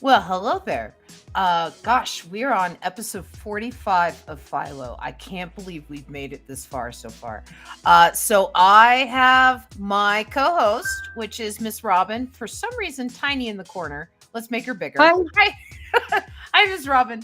Well, hello there. Gosh, we're on episode 45 of Philo. I can't believe we've made it this far so far. So I have my co-host, which is Miss Robin. For some reason, tiny in the corner. Let's make her bigger. Hi. Hi, hi, Miss Robin.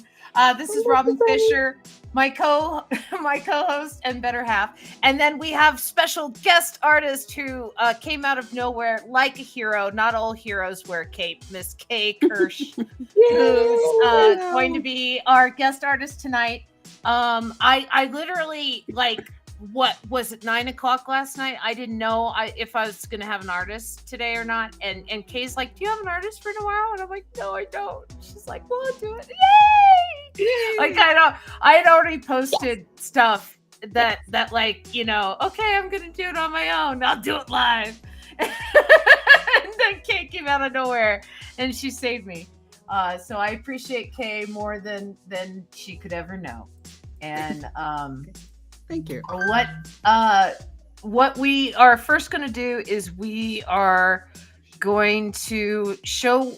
This is Hello, Robin everybody. Fisher, my co my co-host and better half. And then we have special guest artist who came out of nowhere like a hero. Not all heroes wear cape. Miss K. Kirscht, who's Yay! going to Hello. be our guest artist tonight. I literally like what was it 9 o'clock last night? I didn't know if I was gonna have an artist today or not. And Kay's like, "Do you have an artist for tomorrow?" And I'm like, "No, I don't." She's like, "Well, I'll do it." Yay! Like Yay. I know I had already posted stuff that like okay, I'm gonna do it on my own. I'll do it live. And then Kay came out of nowhere and she saved me. So I appreciate Kay more than she could ever know. And Thank you. what uh, what we are first going to do is we are going to show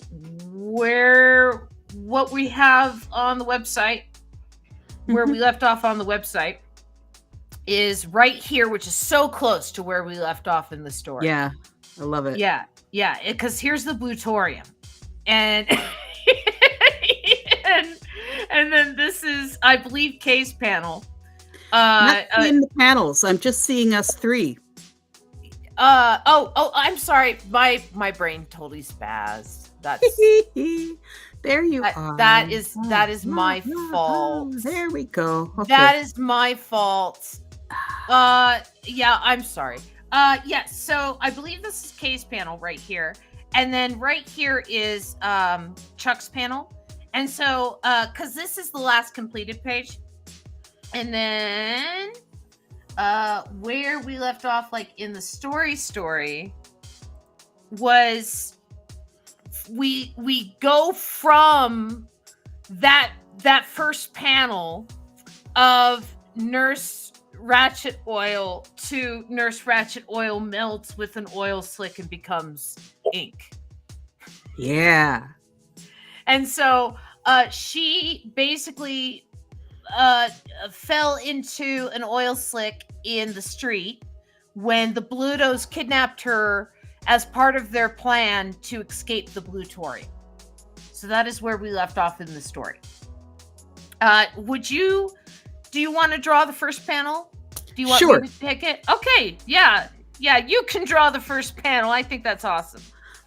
where what we have on the website, where we left off on the website is right here, which is so close to where we left off in the story. Yeah, I love it. Yeah, because here's the Blutorium, and and and then this is, I believe, Kay's panel. Not seeing the panels. I'm just seeing us three. Oh, I'm sorry. My brain totally spazzed. There you are. That is my fault. There we go. Okay. That is my fault. Yeah, I'm sorry. Yeah, so I believe this is Kay's panel right here. And then right here is Chuck's panel. And so cuz this is the last completed page. And then where we left off like in the story was we go from that first panel of Nurse Ratchet Oil to Nurse Ratchet Oil melts with an oil slick and becomes ink. Yeah. And so she basically fell into an oil slick in the street when the Blutos kidnapped her as part of their plan to escape the Blutorium. So that is where we left off in the story. Do you want to draw the first panel? Do you want Sure. me to pick it? Okay, yeah, you can draw the first panel. I think that's awesome.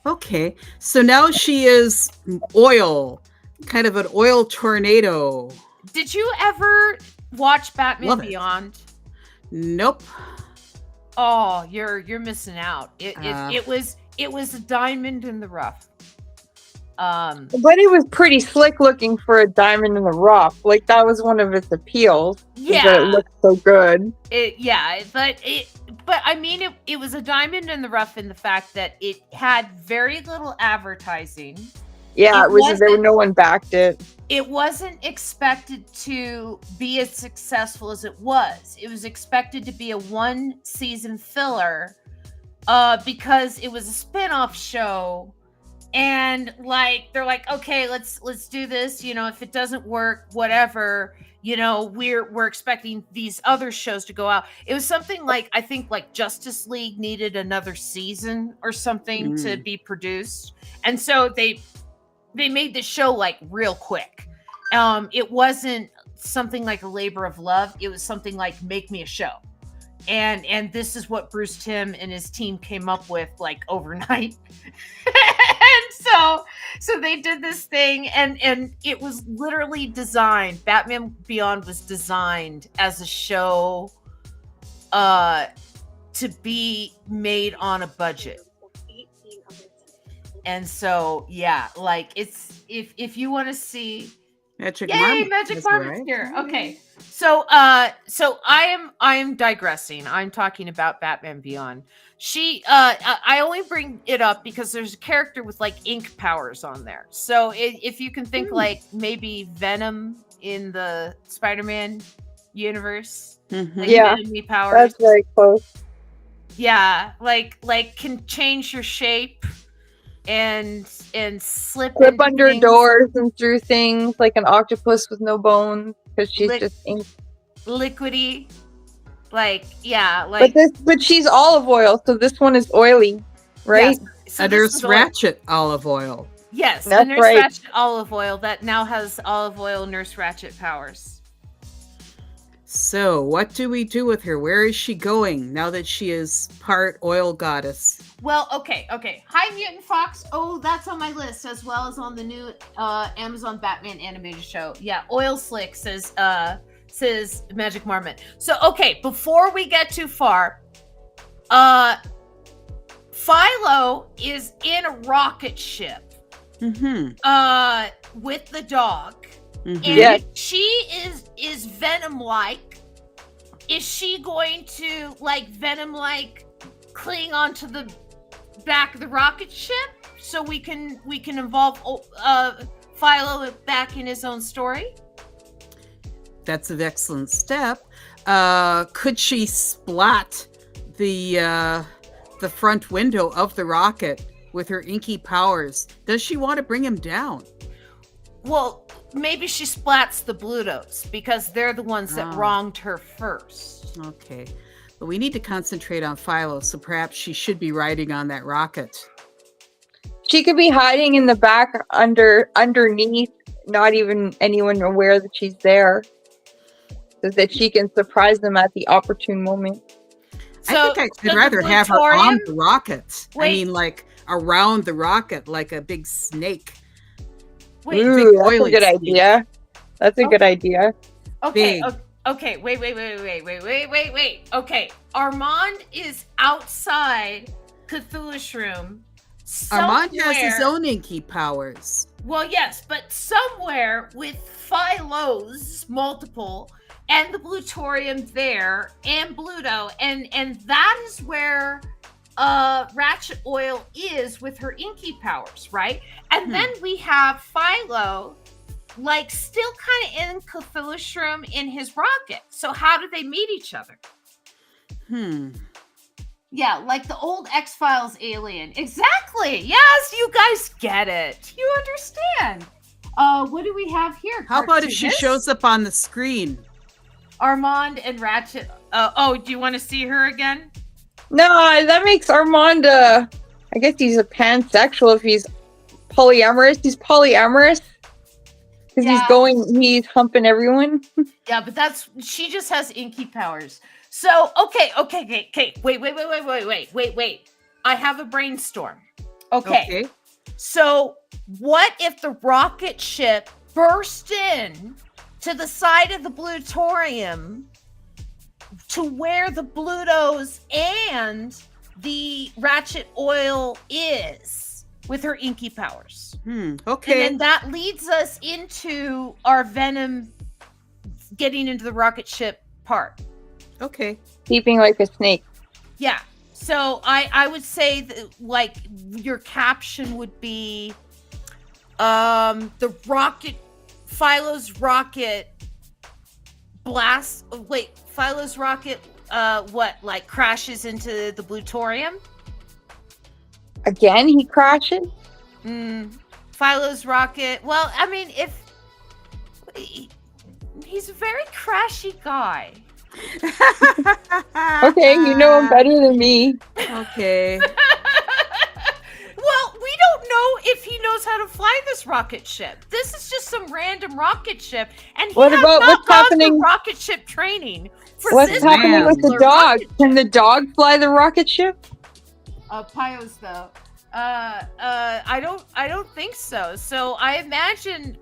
Okay. So now she is oil, kind of an oil tornado. Did you ever watch Batman Love it. Beyond? Nope. Oh, you're missing out. It was a diamond in the rough. But it was pretty slick looking for a diamond in the rough. Like, that was one of its appeals. Yeah. That it looked so good. But I mean, it was a diamond in the rough in the fact that it had very little advertising. Yeah, no one backed it. It wasn't expected to be as successful as it was. It was expected to be a one-season filler because it was a spin-off show. And like they're like, okay, let's do this. If it doesn't work, whatever. We're expecting these other shows to go out. It was something like, I think like Justice League needed another season or something to be produced, and so they made the show like real quick. It wasn't something like a labor of love. It was something like, make me a show. And this is what Bruce Timm and his team came up with like overnight. And so they did this thing, and it was literally designed. Batman Beyond was designed as a show to be made on a budget. And so yeah, like it's if you want to see Magic Yay, Marmot. Magic That's Marmot's right. here. Okay. So I am digressing. I'm talking about Batman Beyond. I only bring it up because there's a character with like ink powers on there. So if you can think like maybe Venom in the Spider-Man universe, Mhm. like Yeah, Venom powers. That's very close. Yeah, like can change your shape. and slip Slip into under things. doors and through things like an octopus with no bones because she's just ink. Liquidy. Like, yeah, like. But she's olive oil, so this one is oily, right? Yes. So A this Nurse was Ratchet olive oil. Yes, That's a Nurse right. Ratchet olive oil that now has olive oil Nurse Ratchet powers. So, what do we do with her? Where is she going now that she is part oil goddess? Well, okay. Hi, Mutant Fox. Oh, that's on my list, as well as on the new Amazon Batman animated show. Yeah, Oil Slick says Magic Marmot. So, okay, before we get too far, Philo is in a rocket ship. Mm-hmm. With the dog. Mm-hmm. And Yes. she is Venom-like. Is she going to, like, Venom-like cling onto the back of the rocket ship so we can involve Philo back in his own story? That's an excellent step. Could she splat the front window of the rocket with her inky powers? Does she want to bring him down? Well, maybe she splats the Blutos because they're the ones that wronged her first. Okay. But we need to concentrate on Philo, so perhaps she should be riding on that rocket. She could be hiding in the back underneath, not even anyone aware that she's there, so that she can surprise them at the opportune moment. I think I'd rather have her on the rocket. I mean, like around the rocket, like a big snake. Wait, Ooh, that's a good idea. That's a good idea. Okay, Big. okay, wait. Okay, Armand is outside Cthulhu's room. Armand has his own inky powers. Well, yes, but somewhere with Philo's multiple and the Blutorium there and Bluto, and that is where Ratchet Oil is with her inky powers, right? And then we have Philo, like, still kind of in Cthulhu's room in his rocket. So how do they meet each other? Yeah, like the old X-Files alien. Exactly. Yes, you guys get it. You understand. What do we have here? How about if she shows up on the screen? Armand and Ratchet. Do you want to see her again? No, that makes Armand, I guess he's a pansexual if he's polyamorous. He's polyamorous. Because he's humping everyone. Yeah, but she just has inky powers. So, okay. Wait. I have a brainstorm. Okay. So, what if the rocket ship burst in to the side of the Blutorium to where the Blutos and the Ratchet Oil is with her inky powers? Okay. And then that leads us into our Venom getting into the rocket ship part. Okay. Keeping like a snake. Yeah. So I would say that, like, your caption would be the rocket, Philo's rocket blast. Wait, Philo's rocket like crashes into the Blutorium? Again, he crashes? Philo's rocket. Well, I mean, if he's a very crashy guy. Okay, you know him better than me. Okay. Well, we don't know if he knows how to fly this rocket ship. This is just some random rocket ship, and he has not gone through rocket ship training. What's happening with the dog? Can the dog fly the rocket ship? Pios though. I don't think so. So I imagine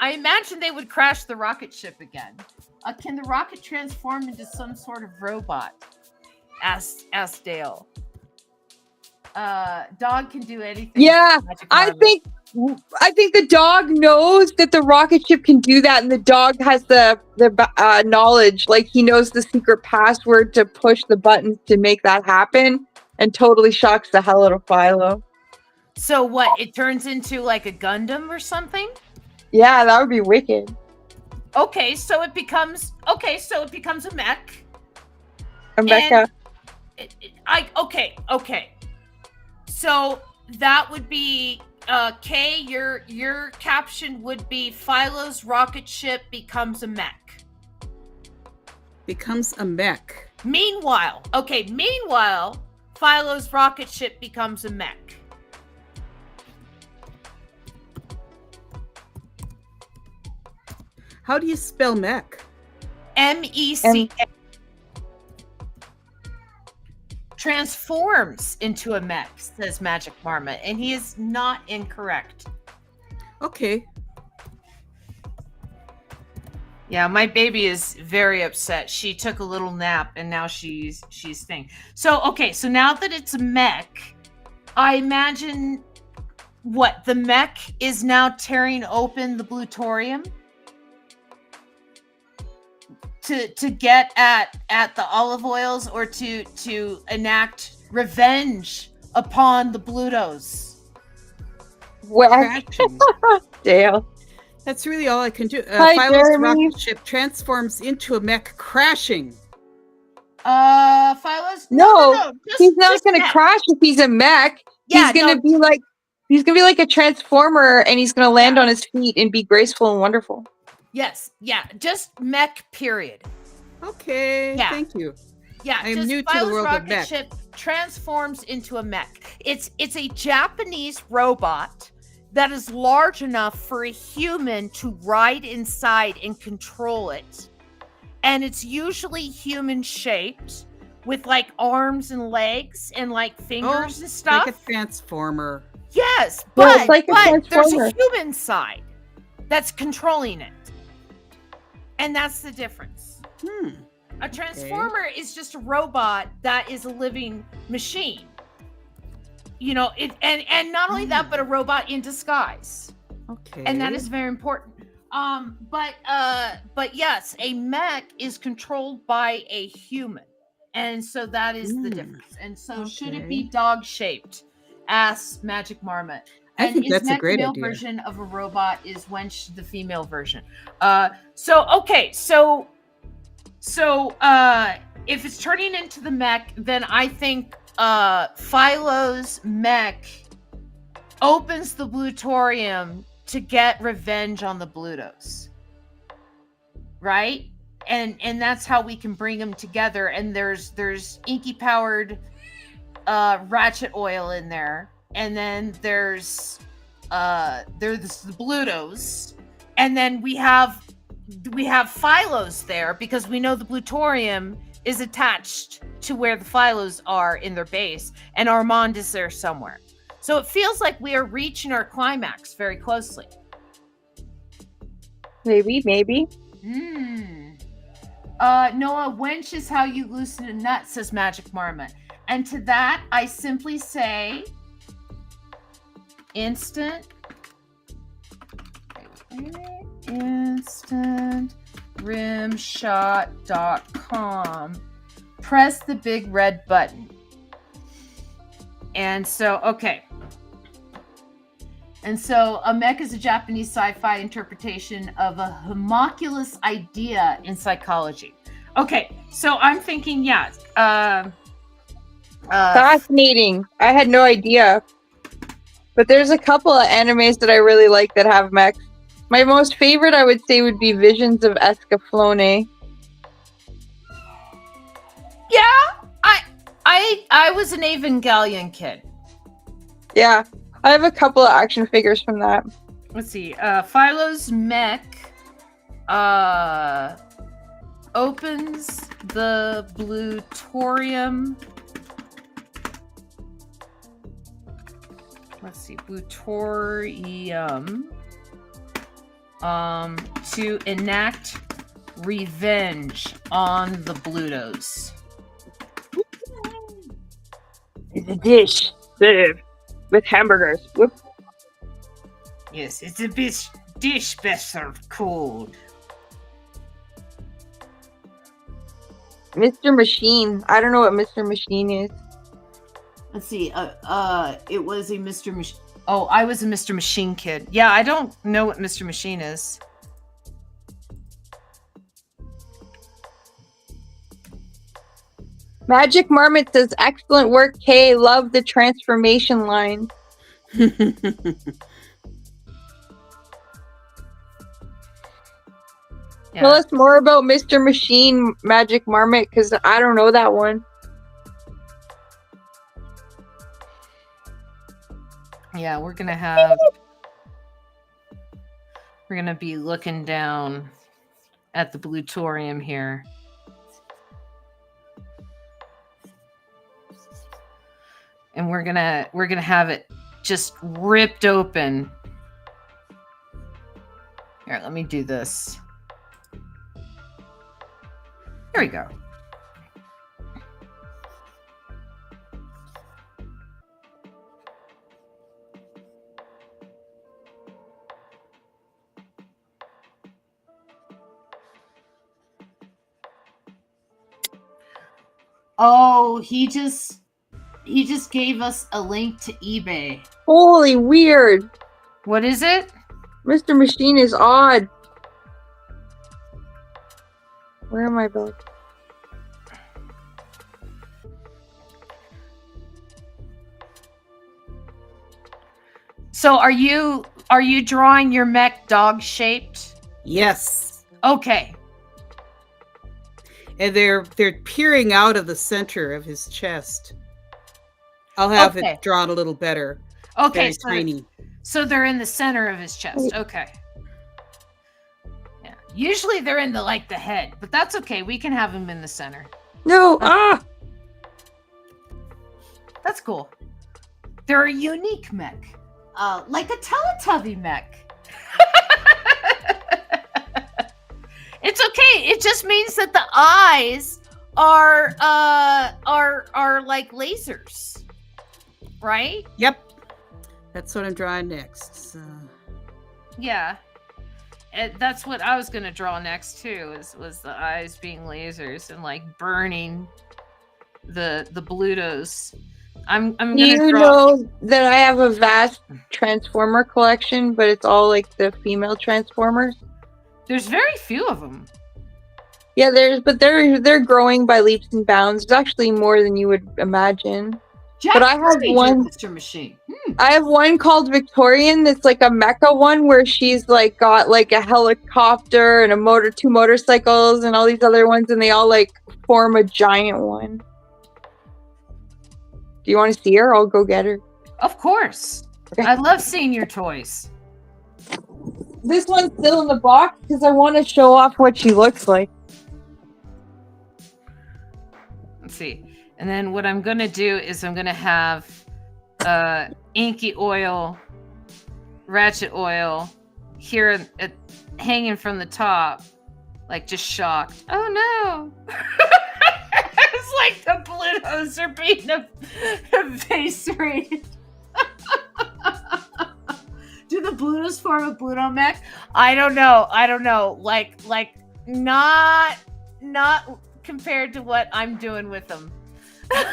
they would crash the rocket ship again. Can the rocket transform into some sort of robot? Asked Dale. Dog can do anything. Yeah, I think the dog knows that the rocket ship can do that, and the dog has the knowledge. Like, he knows the secret password to push the buttons to make that happen, and totally shocks the hell out of Philo. So what? It turns into like a Gundam or something? Yeah, that would be wicked. Okay, so it becomes a mech. A mecha. Okay. So that would be Kay, your caption would be Philo's rocket ship becomes a mech. Becomes a mech. Meanwhile, Philo's rocket ship becomes a mech. How do you spell mech? MECK. Transforms into a mech, says Magic Marmot, and he is not incorrect. Okay. Yeah, my baby is very upset. She took a little nap and now she's thing. So now that it's a mech, I imagine what the mech is now tearing open the Blutorium to get at the olive oils, or to enact revenge upon the Blutos. Well, Dale. That's really all I can do. Hi, Philo's Jeremy. rocket ship transforms into a mech, crashing. Philo's No, just, he's not just going to mech. crash if he's a mech. Yeah, He's going to be like a transformer, and he's going to land on his feet and be graceful and wonderful. Yes, yeah, just mech, period. Okay, Yeah. thank you. Yeah, I'm just new to the Philo's world of rocket mech. ship transforms into a mech. It's a Japanese robot that is large enough for a human to ride inside and control it. And it's usually human shaped with like arms and legs and like fingers and stuff. Like a transformer. Yes, Well, but, it's like a but there's a transformer. human side that's controlling it. And that's the difference. A transformer is just a robot that is a living machine. You know, and not only that, but a robot in disguise. Okay. And that is very important. But yes, a mech is controlled by a human. And so that is the difference. And so should it be dog shaped? Asks Magic Marmot. I think that's a mech great the male idea. version of a robot? Is wench the female version? So if it's turning into the mech, then I think Philo's mech opens the Blutorium to get revenge on the Blutos, right? And that's how we can bring them together. And there's inky powered ratchet oil in there, and then there's the Blutos, and then we have Philos there, because we know the Blutorium is attached to where the Philos are in their base, and Armand is there somewhere. So it feels like we are reaching our climax very closely. Maybe. Noah, wench is how you loosen a nut, says Magic Marmot. And to that, I simply say instantrimshot.com. Press the big red button. And so, okay. And so a mech is a Japanese sci-fi interpretation of a homunculus idea in psychology. Okay, so I'm thinking, Fascinating. I had no idea. But there's a couple of animes that I really like that have mechs. My most favorite, I would say, would be Visions of Escaflowne. Yeah, I was an Evangelion kid. Yeah, I have a couple of action figures from that. Let's see. Philo's mech opens the Blutorium. Let's see. Blutorium to enact revenge on the Blutos. It's a dish served with hamburgers. Whoop. Yes, it's a dish best served cold. Mr. Machine. I don't know what Mr. Machine is. Let's see. It was a Mr. Machine. Oh, I was a Mr. Machine kid. Yeah, I don't know what Mr. Machine is. Magic Marmot says, excellent work, Kay. Love the transformation line. Tell us more about Mr. Machine Magic Marmot, because I don't know that one. Yeah, we're gonna be looking down at the Blutorium here. And we're gonna have it just ripped open. Here, let me do this. Here we go. Oh, he just gave us a link to eBay. Holy weird. What is it? Mr. Machine is odd. Where am I back? So are you drawing your mech dog shaped? Yes. Okay. And they're peering out of the center of his chest. I'll have it drawn a little better. Okay, Very tiny. So they're in the center of his chest. Okay. Yeah. Usually they're in the head, but that's okay. We can have him in the center. No. That's cool. They're a unique mech. Like a Teletubby mech. It's okay. It just means that the eyes are like lasers. Right? Yep. That's what I'm drawing next. So. Yeah. That's what I was gonna draw next too, was the eyes being lasers and burning the Blutos. I'm gonna know that I have a vast Transformer collection, but it's all the female Transformers. There's very few of them. Yeah, they're growing by leaps and bounds. It's actually more than you would imagine. But I have one, Mr. Machine. I have one called Victorian that's like a mecha one where she's got a helicopter and two motorcycles and all these other ones, and they all form a giant one. Do you want to see her? I'll go get her. Of course. Okay. I love seeing your toys. This one's still in the box because I want to show off what she looks like. Let's see. And then what I'm going to do is I'm going to have inky oil, ratchet oil here hanging from the top, just shocked. Oh no! It's like the Blutos are being eviscerated. Do the Blutos form a Bluto mech? I don't know. Not compared to what I'm doing with them. I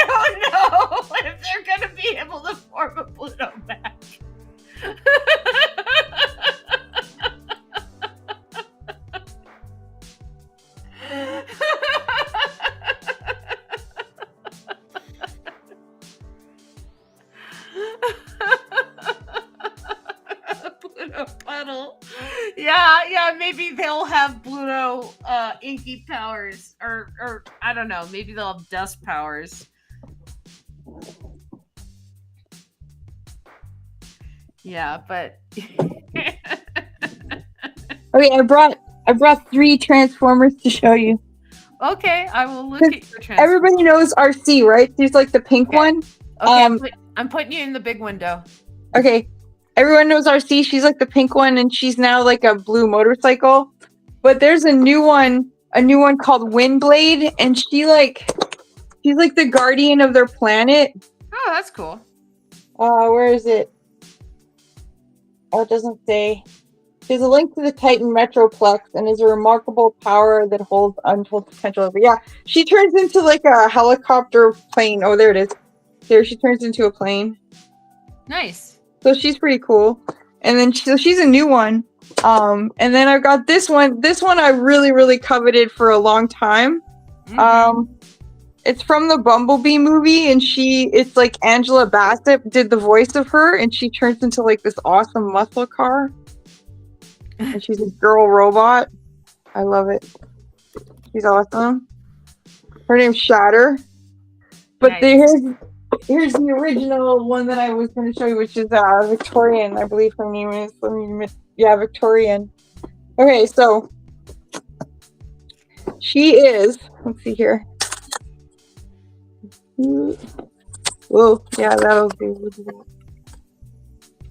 don't know if they're going to be able to form a Bluto mech. Bluto puddle. Yeah, maybe they'll have Bluto inky powers, or I don't know, maybe they'll have dust powers. Yeah, but okay, I brought 3 Transformers to show you. Okay, I will look at your Transformers. Everybody knows RC, right? There's the pink one. Okay, I'm putting you in the big window. Okay. Everyone knows RC. She's the pink one, and she's now a blue motorcycle. But there's a new one called Windblade, and she's the guardian of their planet. Oh, that's cool. Where is it? Oh, it doesn't say. There's a link to the Titan Metroplex, and is a remarkable power that holds untold potential. But yeah, she turns into a helicopter plane. Oh, there it is. There, she turns into a plane. Nice. So she's pretty cool. And then she's a new one. And then I've got this one. This one I really, really coveted for a long time. It's from the Bumblebee movie, and it's like Angela Bassett did the voice of her, and she turns into like this awesome muscle car. And she's a girl robot. I love it. She's awesome. Her name's Shatter. But Nice. here's the original one that I was going to show you, which is Victorian. I believe her name is. Victorian. Okay, so she is. Let's see here. Whoa, yeah, that'll do.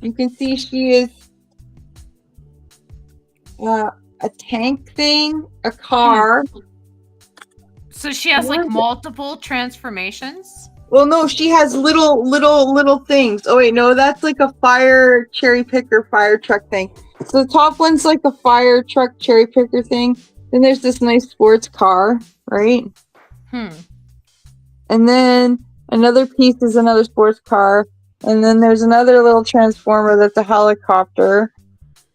You can see she is a tank thing, a car. So she has like multiple transformations? Well, no, she has little things. Oh wait, no, that's like a fire cherry picker fire truck thing. So the top one's like a fire truck cherry picker thing. Then there's this nice sports car, right? And then another piece is another sports car. And then there's another little transformer that's a helicopter.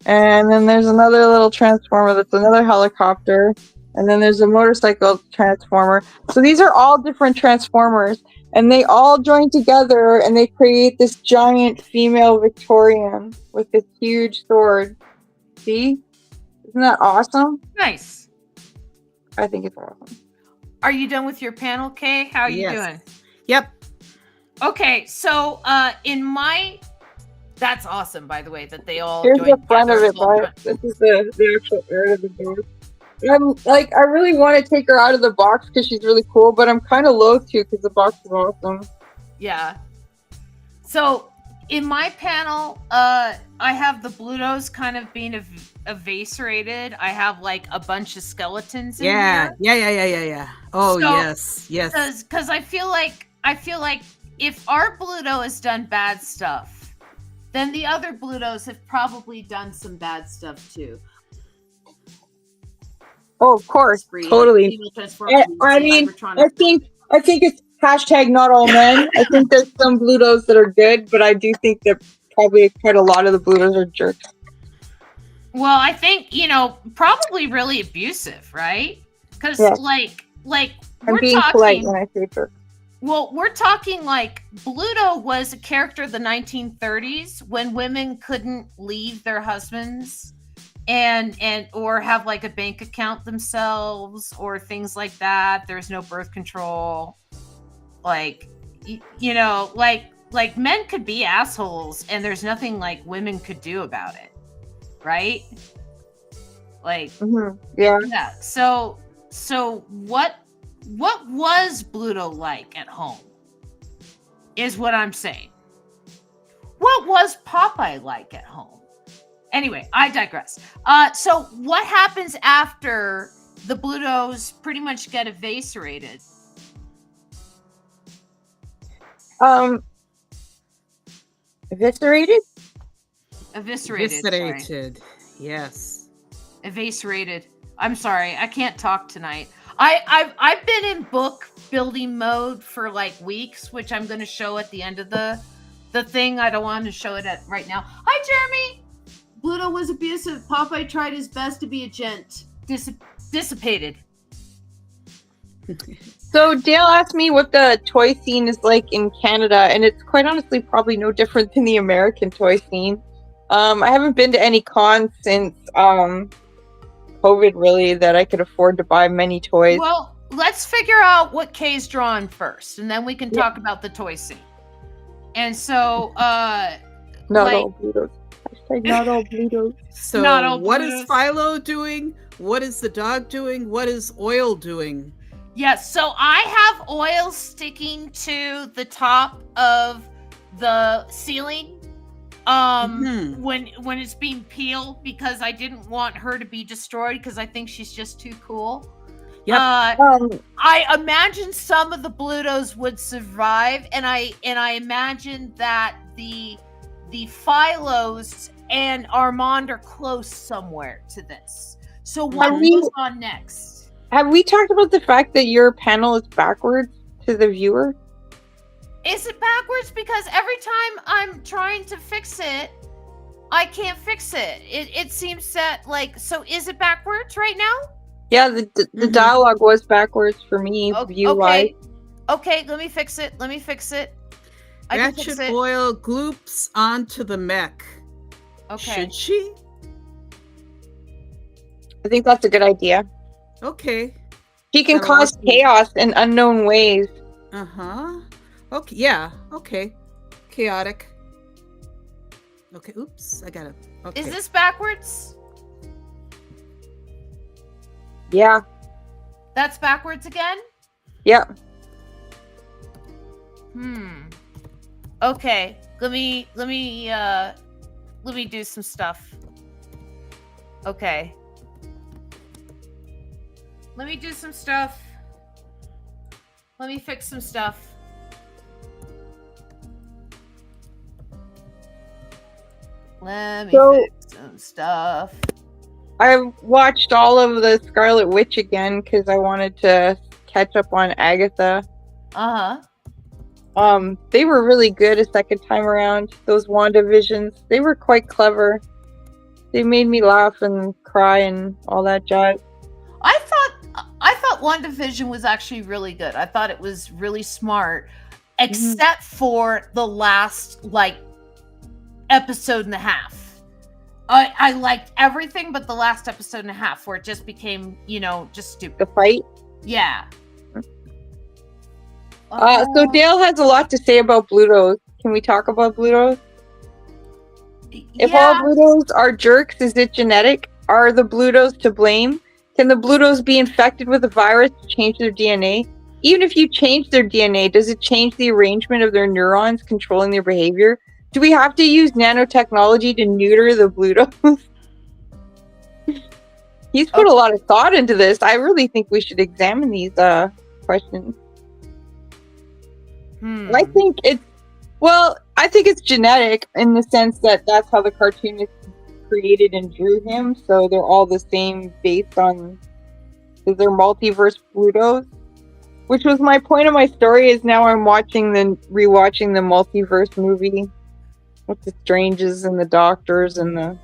And then there's another little transformer that's another helicopter. And then there's a motorcycle transformer. So these are all different transformers. And they all join together and they create this giant female Victorian with this huge sword. See? Isn't that awesome? Nice. I think it's awesome. Are you done with your panel, Kay? How are you doing? Yep. Okay, so that's awesome, by the way, that they all Here's the front of together. it, but this is the actual art of the board. I really want to take her out of the box because she's really cool, but I'm kind of loath to because the box is awesome. Yeah. So in my panel, I have the Blutos kind of being eviscerated. I have like a bunch of skeletons in here. Yeah. Oh, so, yes. Because I feel like if our Bluto has done bad stuff, then the other Blutos have probably done some bad stuff too. Oh, of course, totally. I mean, I think it's hashtag not all men. I think there's some Blutos that are good, but I do think that probably quite a lot of the Blutos are jerks. Well, I think, probably really abusive, right? Because like I'm being polite when I say jerk. Well, we're talking like Bluto was a character of the 1930s when women couldn't leave their husbands and or have like a bank account themselves or things like that. There's no birth control. Like, like men could be assholes and there's nothing like women could do about it. Right? Like, yeah. So what was Bluto like at home? Is what I'm saying. What was Popeye like at home? Anyway, I digress. So what happens after the Blutos pretty much get eviscerated? Eviscerated? Eviscerated. Yes. Eviscerated. I'm sorry, I can't talk tonight. I've been in book building mode for like weeks, which I'm going to show at the end of the thing. I don't want to show it right now. Hi, Jeremy. Bluto was abusive. Popeye tried his best to be a gent. Dissipated. So Dale asked me what the toy scene is like in Canada, and it's quite honestly probably no different than the American toy scene. I haven't been to any cons since COVID, really, that I could afford to buy many toys. Well, let's figure out what Kay's drawn first, and then we can talk about the toy scene. And so, not all Blutos. Not all Blutos. So, what is Philo doing? What is the dog doing? What is Oil doing? Yes, so I have Oil sticking to the top of the ceiling when it's being peeled because I didn't want her to be destroyed because I think she's just too cool. Yep. I imagine some of the Blutos would survive, and I imagine that the Philos and Armand are close somewhere to this. So what goes on next? Have we talked about the fact that your panel is backwards to the viewer? Is it backwards? Because every time I'm trying to fix it, I can't fix it. It seems that so is it backwards right now? Yeah, the dialogue was backwards for me, view-wise. Okay, let me fix it. I can fix Ratchet it. Oil gloops onto the mech. Okay. Should she? I think that's a good idea. Okay. She can That'll cause work. chaos in unknown ways. Uh-huh. Okay, yeah, okay. Chaotic. Okay, oops, I got it. Okay. Is this backwards? Yeah. That's backwards again? Yep. Okay. Let me do some stuff. Okay. Let me do some stuff. Let me fix some stuff. Let me fix some stuff. I watched all of the Scarlet Witch again because I wanted to catch up on Agatha. They were really good a second time around. Those WandaVisions, they were quite clever. They made me laugh and cry and all that jazz. I thought WandaVision was actually really good. I thought it was really smart, except for the last episode and a half. I liked everything but the last episode and a half where it just became, just stupid. The fight? Yeah. So Dale has a lot to say about Blutos. Can we talk about Blutos? If all Blutos are jerks, is it genetic? Are the Blutos to blame? Can the Blutos be infected with a virus to change their DNA? Even if you change their DNA, does it change the arrangement of their neurons controlling their behavior? Do we have to use nanotechnology to neuter the Blutos? He's put a lot of thought into this. I really think we should examine these questions. I think it's genetic in the sense that that's how the cartoonist created and drew him. So they're all the same based on their multiverse Blutos. Which was my point of my story is now I'm rewatching the multiverse movie with the Stranges and the Doctors and the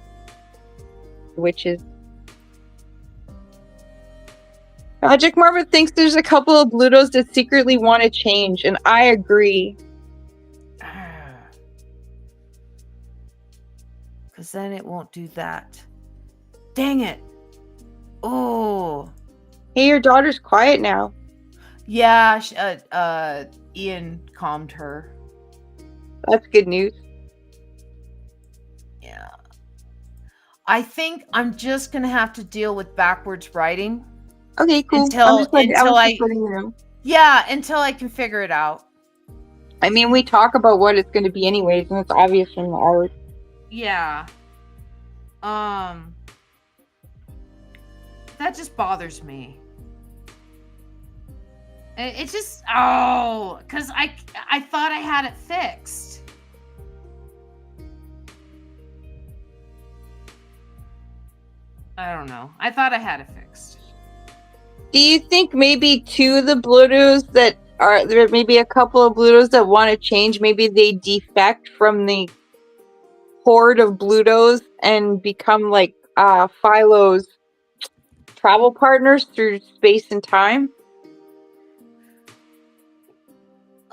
Witches. Magic Marmot thinks there's a couple of Blutos that secretly want to change, and I agree. Because then it won't do that. Dang it. Oh. Hey, your daughter's quiet now. Yeah, Ian calmed her. That's good news. Yeah. I think I'm just going to have to deal with backwards writing. Okay, cool. Until I can figure it out. I mean, we talk about what it's going to be anyways, and it's obvious from the art. Yeah. That just bothers me. It just because I thought I had it fixed. I don't know. I thought I had it fixed. Do you think maybe two of the Blutos that are there, maybe a couple of Blutos that want to change, maybe they defect from the horde of Blutos and become like Philo's travel partners through space and time?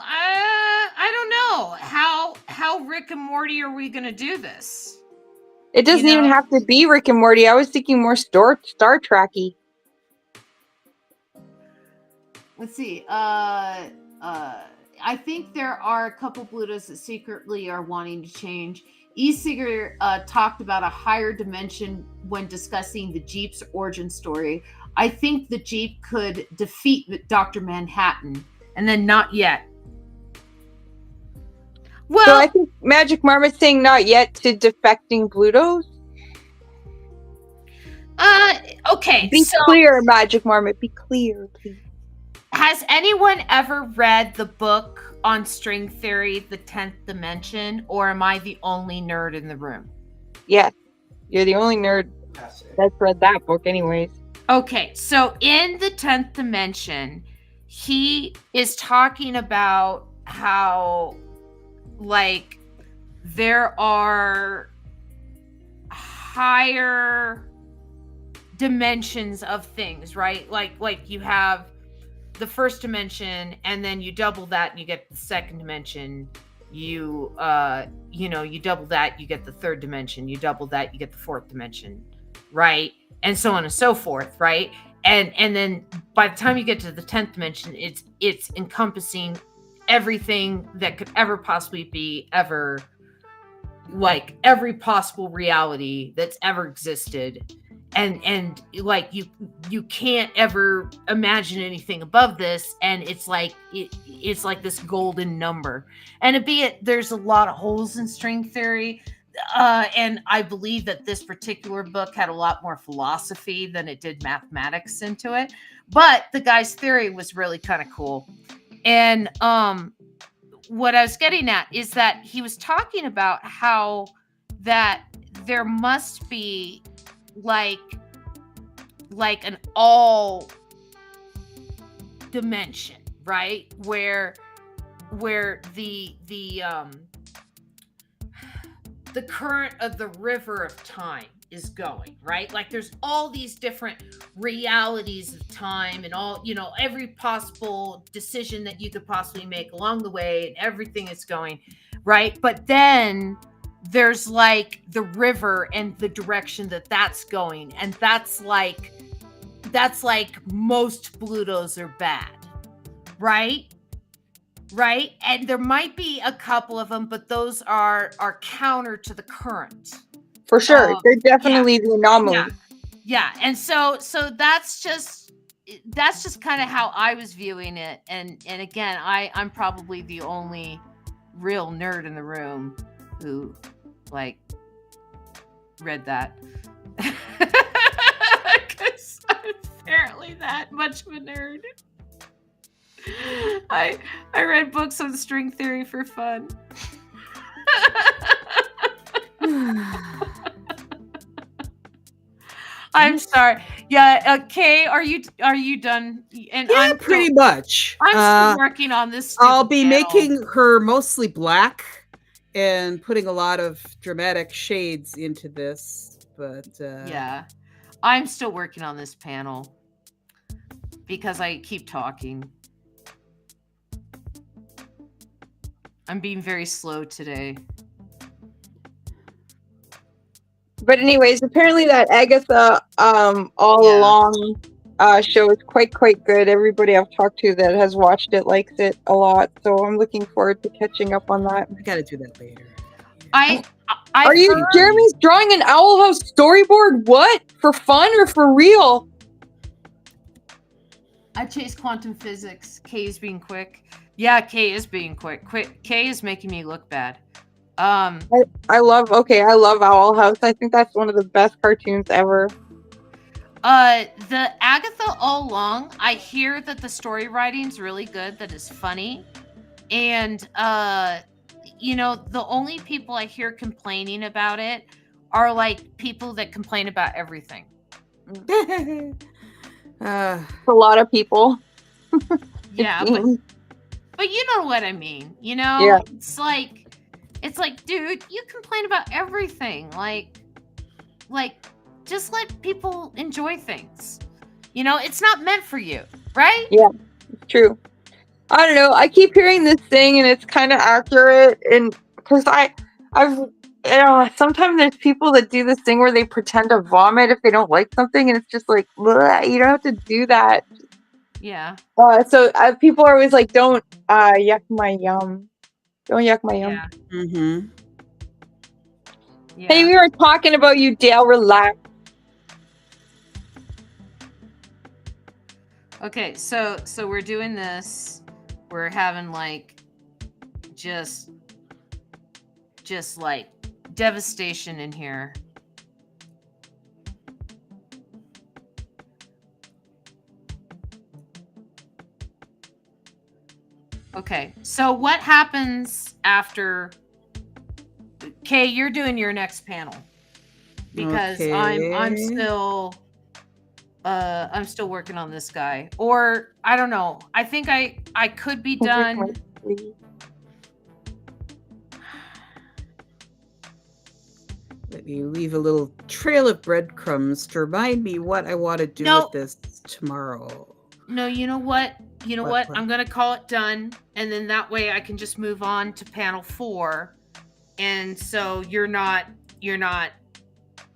I don't know. How Rick and Morty are we gonna do this? It doesn't even have to be Rick and Morty. I was thinking more Star Trek-y. Let's see. I think there are a couple Blutos that secretly are wanting to change. E-Singer talked about a higher dimension when discussing the Jeep's origin story. I think the Jeep could defeat Dr. Manhattan, and then not yet. Well, so I think Magic Marmot's saying not yet to defecting Blutos. Okay. Be clear, Magic Marmot. Be clear, please. Has anyone ever read the book on string theory, The 10th Dimension, or am I the only nerd in the room? Yes, you're the only nerd that's read that book anyways. Okay, so in The 10th Dimension, he is talking about how, there are higher dimensions of things, right? Like you have the first dimension, and then you double that and you get the second dimension. You you double that, you get the third dimension. You double that, you get the fourth dimension, right? And so on and so forth, right? And then by the time you get to the 10th dimension, it's encompassing everything that could ever possibly be ever, like every possible reality that's ever existed. And like you can't ever imagine anything above this, and it's like it's like this golden number. And albeit there's a lot of holes in string theory, and I believe that this particular book had a lot more philosophy than it did mathematics into it, but the guy's theory was really kind of cool. And what I was getting at is that he was talking about how that there must be like an all dimension, right? Where the current of the river of time is going, right? Like there's all these different realities of time, and all, every possible decision that you could possibly make along the way, and everything is going, right? But then there's like the river and the direction that that's going, and that's like most Blutos are bad, right? Right? And there might be a couple of them, but those are counter to the current. For sure. They're definitely the anomaly. Yeah. And so that's just kind of how I was viewing it. And again, I'm probably the only real nerd in the room who like read that. Because I'm apparently that much of a nerd. I read books on string theory for fun. I'm sorry. Yeah, Kay, are you done? And Yeah, pretty much. I'm still working on this. I'll be panel. making her mostly black and putting a lot of dramatic shades into this, but yeah, I'm still working on this panel because I keep talking. I'm being very slow today. But anyways, apparently that Agatha Along show is quite good. Everybody I've talked to that has watched it likes it a lot, so I'm looking forward to catching up on that. I gotta do that later. Are you Jeremy's drawing an Owl House storyboard? What? For fun or for real? I chase quantum physics. Kay is being quick. Yeah, Kay is being quick. Kay is making me look bad. I love Owl House. I think that's one of the best cartoons ever. The Agatha All Along, I hear that the story writing's really good, that is funny. And the only people I hear complaining about it are like people that complain about everything. A lot of people. Yeah, but you know what I mean. Yeah. It's like, dude, you complain about everything. Like, just let people enjoy things. It's not meant for you, right? Yeah, it's true. I don't know. I keep hearing this thing, and it's kind of accurate. And because sometimes there's people that do this thing where they pretend to vomit if they don't like something, and it's just like, bleh, you don't have to do that. Yeah. So people are always like, don't yuck my yum. Don't yuck my yum. Yeah. Mm-hmm. Yeah. Hey, we were talking about you, Dale. Relax. Okay, so we're doing this. We're having like just like devastation in here. Okay, so what happens after? Kay, you're doing your next panel because Okay. I'm still working on this guy, or I don't know. I think I could be done. Let You leave a little trail of breadcrumbs to remind me what I want to do No. with this tomorrow. No, you know what? What? I'm going to call it done. And then that way I can just move on to panel 4. And so you're not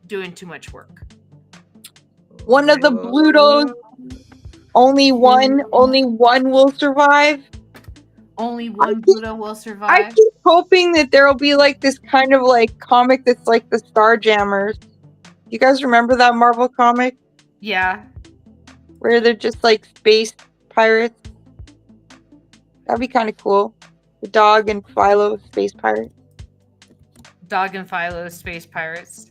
doing too much work. One of the Blutos, only one will survive. Only one Bluto will survive. I keep hoping that there will be like this kind of like comic that's like the Starjammers. You guys remember that Marvel comic? Yeah. Where they're just like space pirates. That'd be kind of cool. The Dog and Philo space pirates. Dog and Philo space pirates.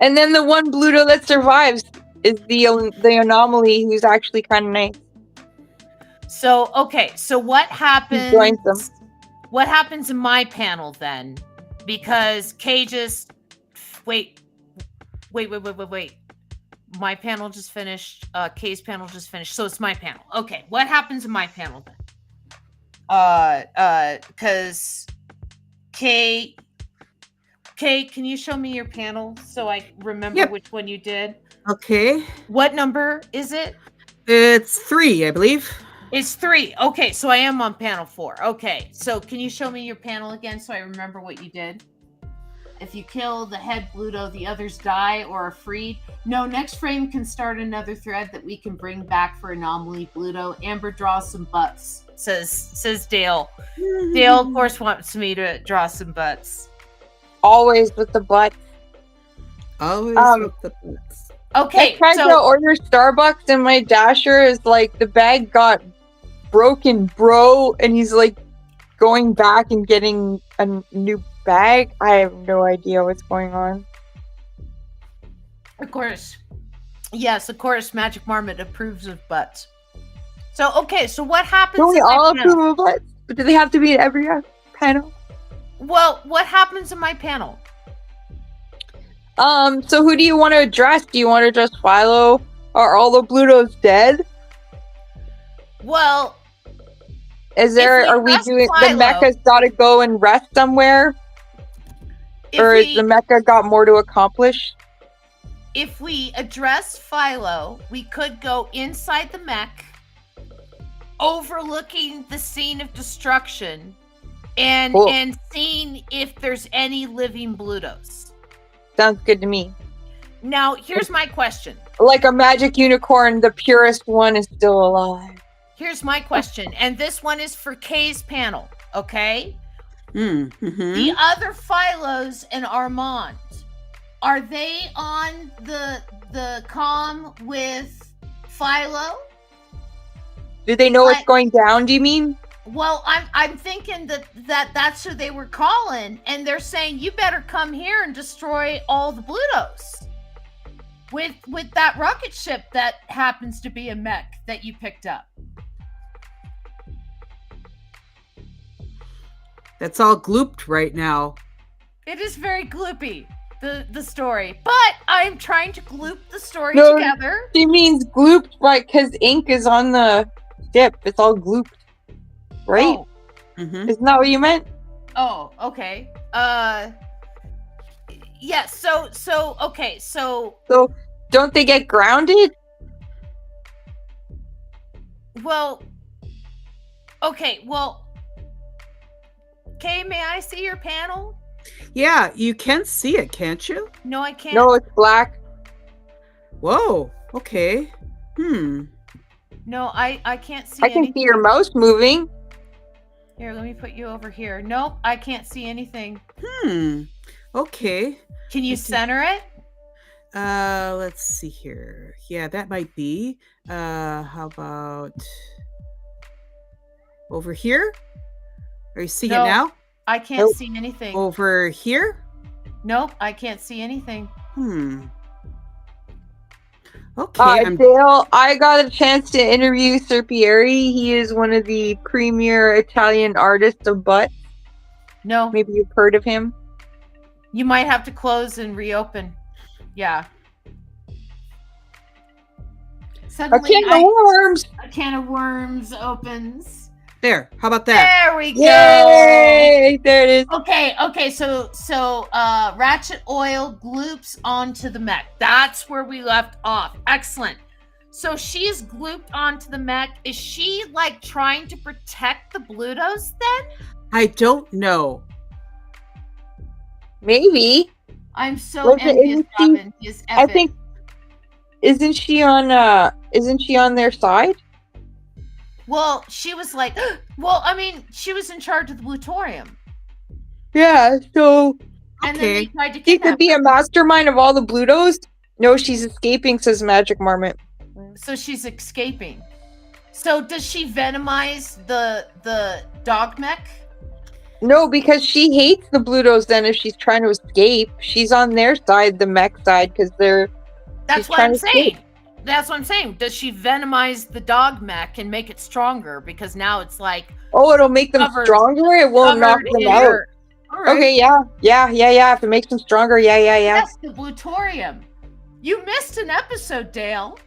And then the one Bluto that survives is the anomaly, who's actually kind of nice. So, okay. So what happens? Joins them. What happens in my panel then? Because Kay just wait. My panel just finished. Kay's panel just finished. So it's my panel. Okay. What happens in my panel then? Because Kay, can you show me your panel so I remember which one you did? Okay. What number is it? It's 3, I believe. It's 3. Okay, so I am on panel 4. Okay, so can you show me your panel again so I remember what you did? If you kill the head Bluto, the others die or are freed. No, next frame can start another thread that we can bring back for anomaly Bluto. Amber draws some butts, says Dale. Dale, of course, wants me to draw some butts. Always with the butt. Always with the butts. Okay, I tried to order Starbucks and my dasher is like, the bag got broken, bro, and he's like going back and getting a new bag. I have no idea what's going on. Of course. Yes, of course, Magic Marmot approves of butts. So, okay, so what happens? Do we all approve of butts? But do they have to be in every panel? Well, what happens in my panel? So who do you want to address? Do you want to address Philo? Are all the Blutos dead? Well, are we doing Philo, the mecha's got to go and rest somewhere? Or is the mecha got more to accomplish? If we address Philo, we could go inside the mech, overlooking the scene of destruction, and seeing if there's any living Blutos. Sounds good to me. Now, here's my question. Like a magic unicorn, the purest one is still alive. Here's my question, and this one is for Kay's panel, okay? Mm-hmm. The other Philos and Armand, are they on the comm with Philo? Do they know what's going down, do you mean? Well, I'm thinking that's who they were calling, and they're saying you better come here and destroy all the Blutos with that rocket ship that happens to be a mech that you picked up. That's all glooped right now. It is very gloopy, the story, but I'm trying to gloop the story together. She means glooped, right? Because ink is on the dip. It's all glooped. Right? Oh. Mm-hmm. Isn't that what you meant? Oh, okay. Yeah, so okay, so don't they get grounded? Well, okay, well, Kay, may I see your panel? Yeah, you can see it, can't you? No, I can't. No, it's black. Whoa, okay. No, I can't see I can anything. see your mouse moving. Here, let me put you over here. Nope, I can't see anything. Okay. Can you center it? Let's see here. Yeah, that might be. How about over here? Are you seeing it now? I can't see anything. Over here? Nope, I can't see anything. Okay. Dale, I got a chance to interview Serpieri. He is one of the premier Italian artists of butts. No. Maybe you've heard of him. You might have to close and reopen. Yeah. Suddenly, a can of worms. A can of worms opens. There. How about that? There we go. Yay! There it is. Okay. So Ratchet Oil gloops onto the mech. That's where we left off. Excellent. So she's glooped onto the mech. Is she like trying to protect the Blutos then? I don't know. Maybe. I'm so envious, Robin. Is I epic. think. Isn't she on their side? Well, she was like, well, I mean, she was in charge of the Blutorium. Yeah. So And then they tried to she kidnap could be her. a mastermind of all the Blutos. No, she's escaping. Says Magic Marmot. So she's escaping. So does she venomize the dog mech? No, because she hates the Blutos. Then, if she's trying to escape, she's on their side, the mech side, because they're. That's what I'm saying. That's what I'm saying. Does she venomize the dog mech and make it stronger? Because now it's like, Oh, it'll make them stronger. It won't knock them out. All right. Okay, yeah. If it makes them stronger, yeah. Yes, the Blutorium. You missed an episode, Dale.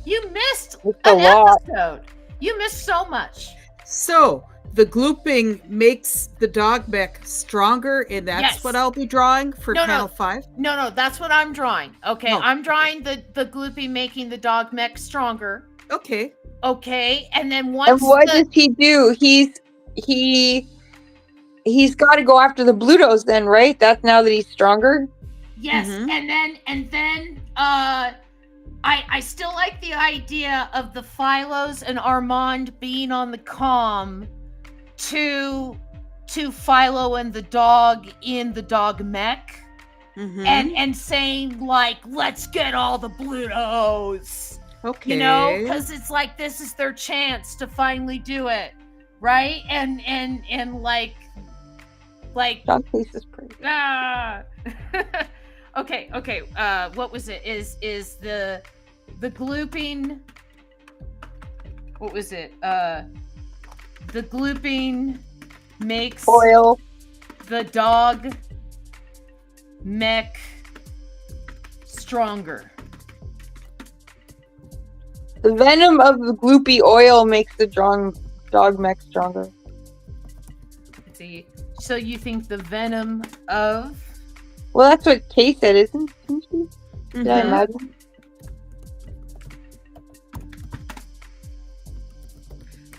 You missed It's an a lot. episode. You missed so much. So the glooping makes the dog mech stronger, and that's Yes. what I'll be drawing for panel 5. No, that's what I'm drawing. Okay, No. I'm drawing the gloopy making the dog mech stronger. Okay. Okay, and then once And what does he do? He's got to go after the Blutos then, right? That's now that he's stronger. yes, Mhm. and then I still like the idea of the Philos and Armand being on the comm to Philo and the dog in the dog mech. Mhm. And saying like, let's get all the Blutos. Okay. You know, because it's like this is their chance to finally do it, right? And like John Cleese is pretty. okay. What was it? Is the glooping? What was it? The glooping makes Oil. the dog mech stronger. The venom of the gloopy oil makes the dog mech stronger. Let's see. So you think the venom of Well, that's what Kay said, isn't she? Did I Mhm. imagine?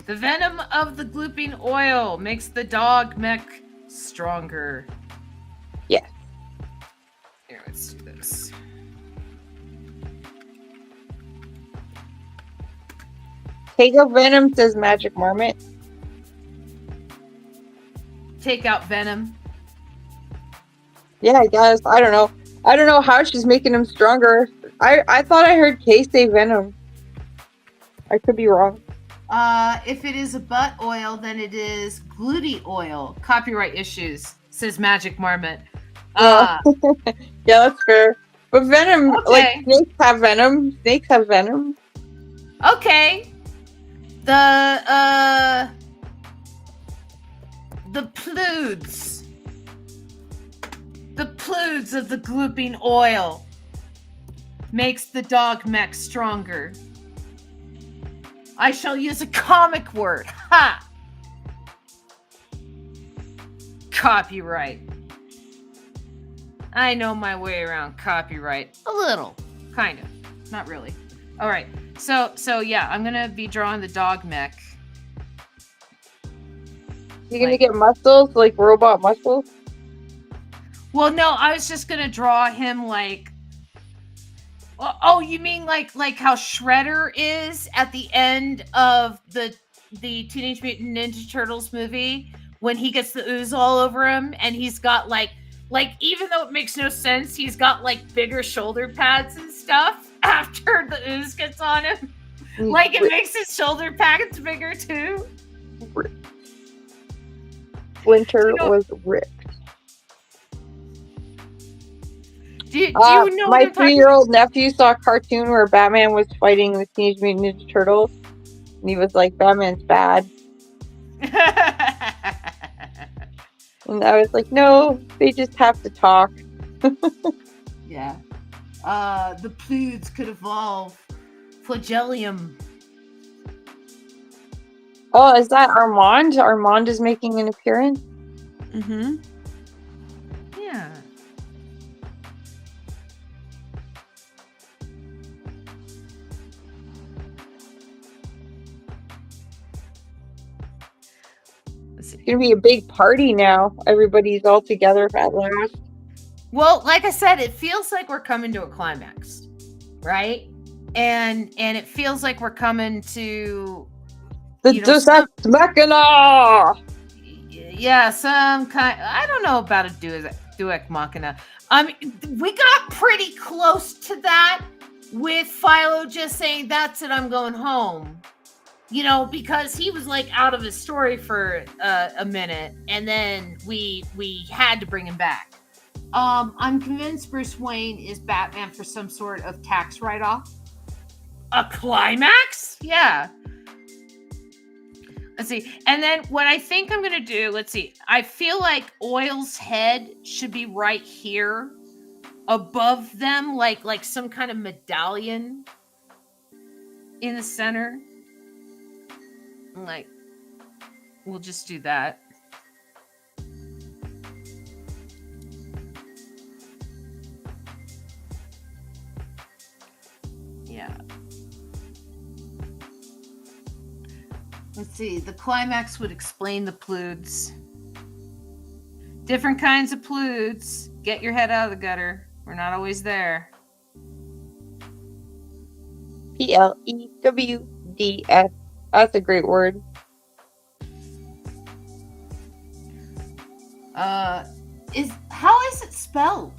the venom of the glooping oil makes the dog mech stronger? Yes. Here, let's do this. Take out venom, says Magic Marmot. Take out venom. Yeah, I guess. I don't know. I don't know how she's making him stronger. I thought I heard Kay say venom. I could be wrong. If it is a butt oil, then it is gluty oil. Copyright issues, says Magic Marmot. Yeah, that's fair. But venom, Okay. like snakes have venom. Snakes have venom. Okay. The ploods. The ploods of the glooping oil makes the dog mech stronger. I shall use a comic word. Ha! Copyright. I know my way around copyright. A little. Kind of. Not really. All right. So yeah, I'm going to be drawing the dog mech. You're gonna Like- get muscles, like robot muscles. Well, no, I was just going to draw him like oh, you mean like how Shredder is at the end of the Teenage Mutant Ninja Turtles movie when he gets the ooze all over him and he's got like even though it makes no sense, he's got like bigger shoulder pads and stuff after the ooze gets on him. Like it makes his shoulder pads bigger too. Winter You know- was ripped. Do you know what My I'm talking 3-year-old nephew saw a cartoon where Batman was fighting the Teenage Mutant Ninja Turtles, and he was like, "Batman's bad," and I was like, "No, they just have to talk." Yeah. The ploods could evolve. Flagellum. Oh, is that Armand? Armand is making an appearance. Mm-hmm. Yeah. Let's see. It's gonna be a big party now. Everybody's all together at last. Well, like I said, it feels like we're coming to a climax, right? And it feels like we're coming to The you know, Deus some- Ex Machina! yeah, some kind. I don't know about a Deus Machina. We got pretty close to that with Philo just saying, "That's it, I'm going home." You know, because he was like out of his story for a minute, and then we had to bring him back. I'm convinced Bruce Wayne is Batman for some sort of tax write-off. A climax? Yeah. Let's see. And then what I think I'm going to do, let's see. I feel like Oil's head should be right here above them, like some kind of medallion in the center. Like, we'll just do that. Yeah. Let's see. The climax would explain the ploods. Different kinds of ploods. Get your head out of the gutter. We're not always there. PLEWDS. That's a great word. How is it spelled?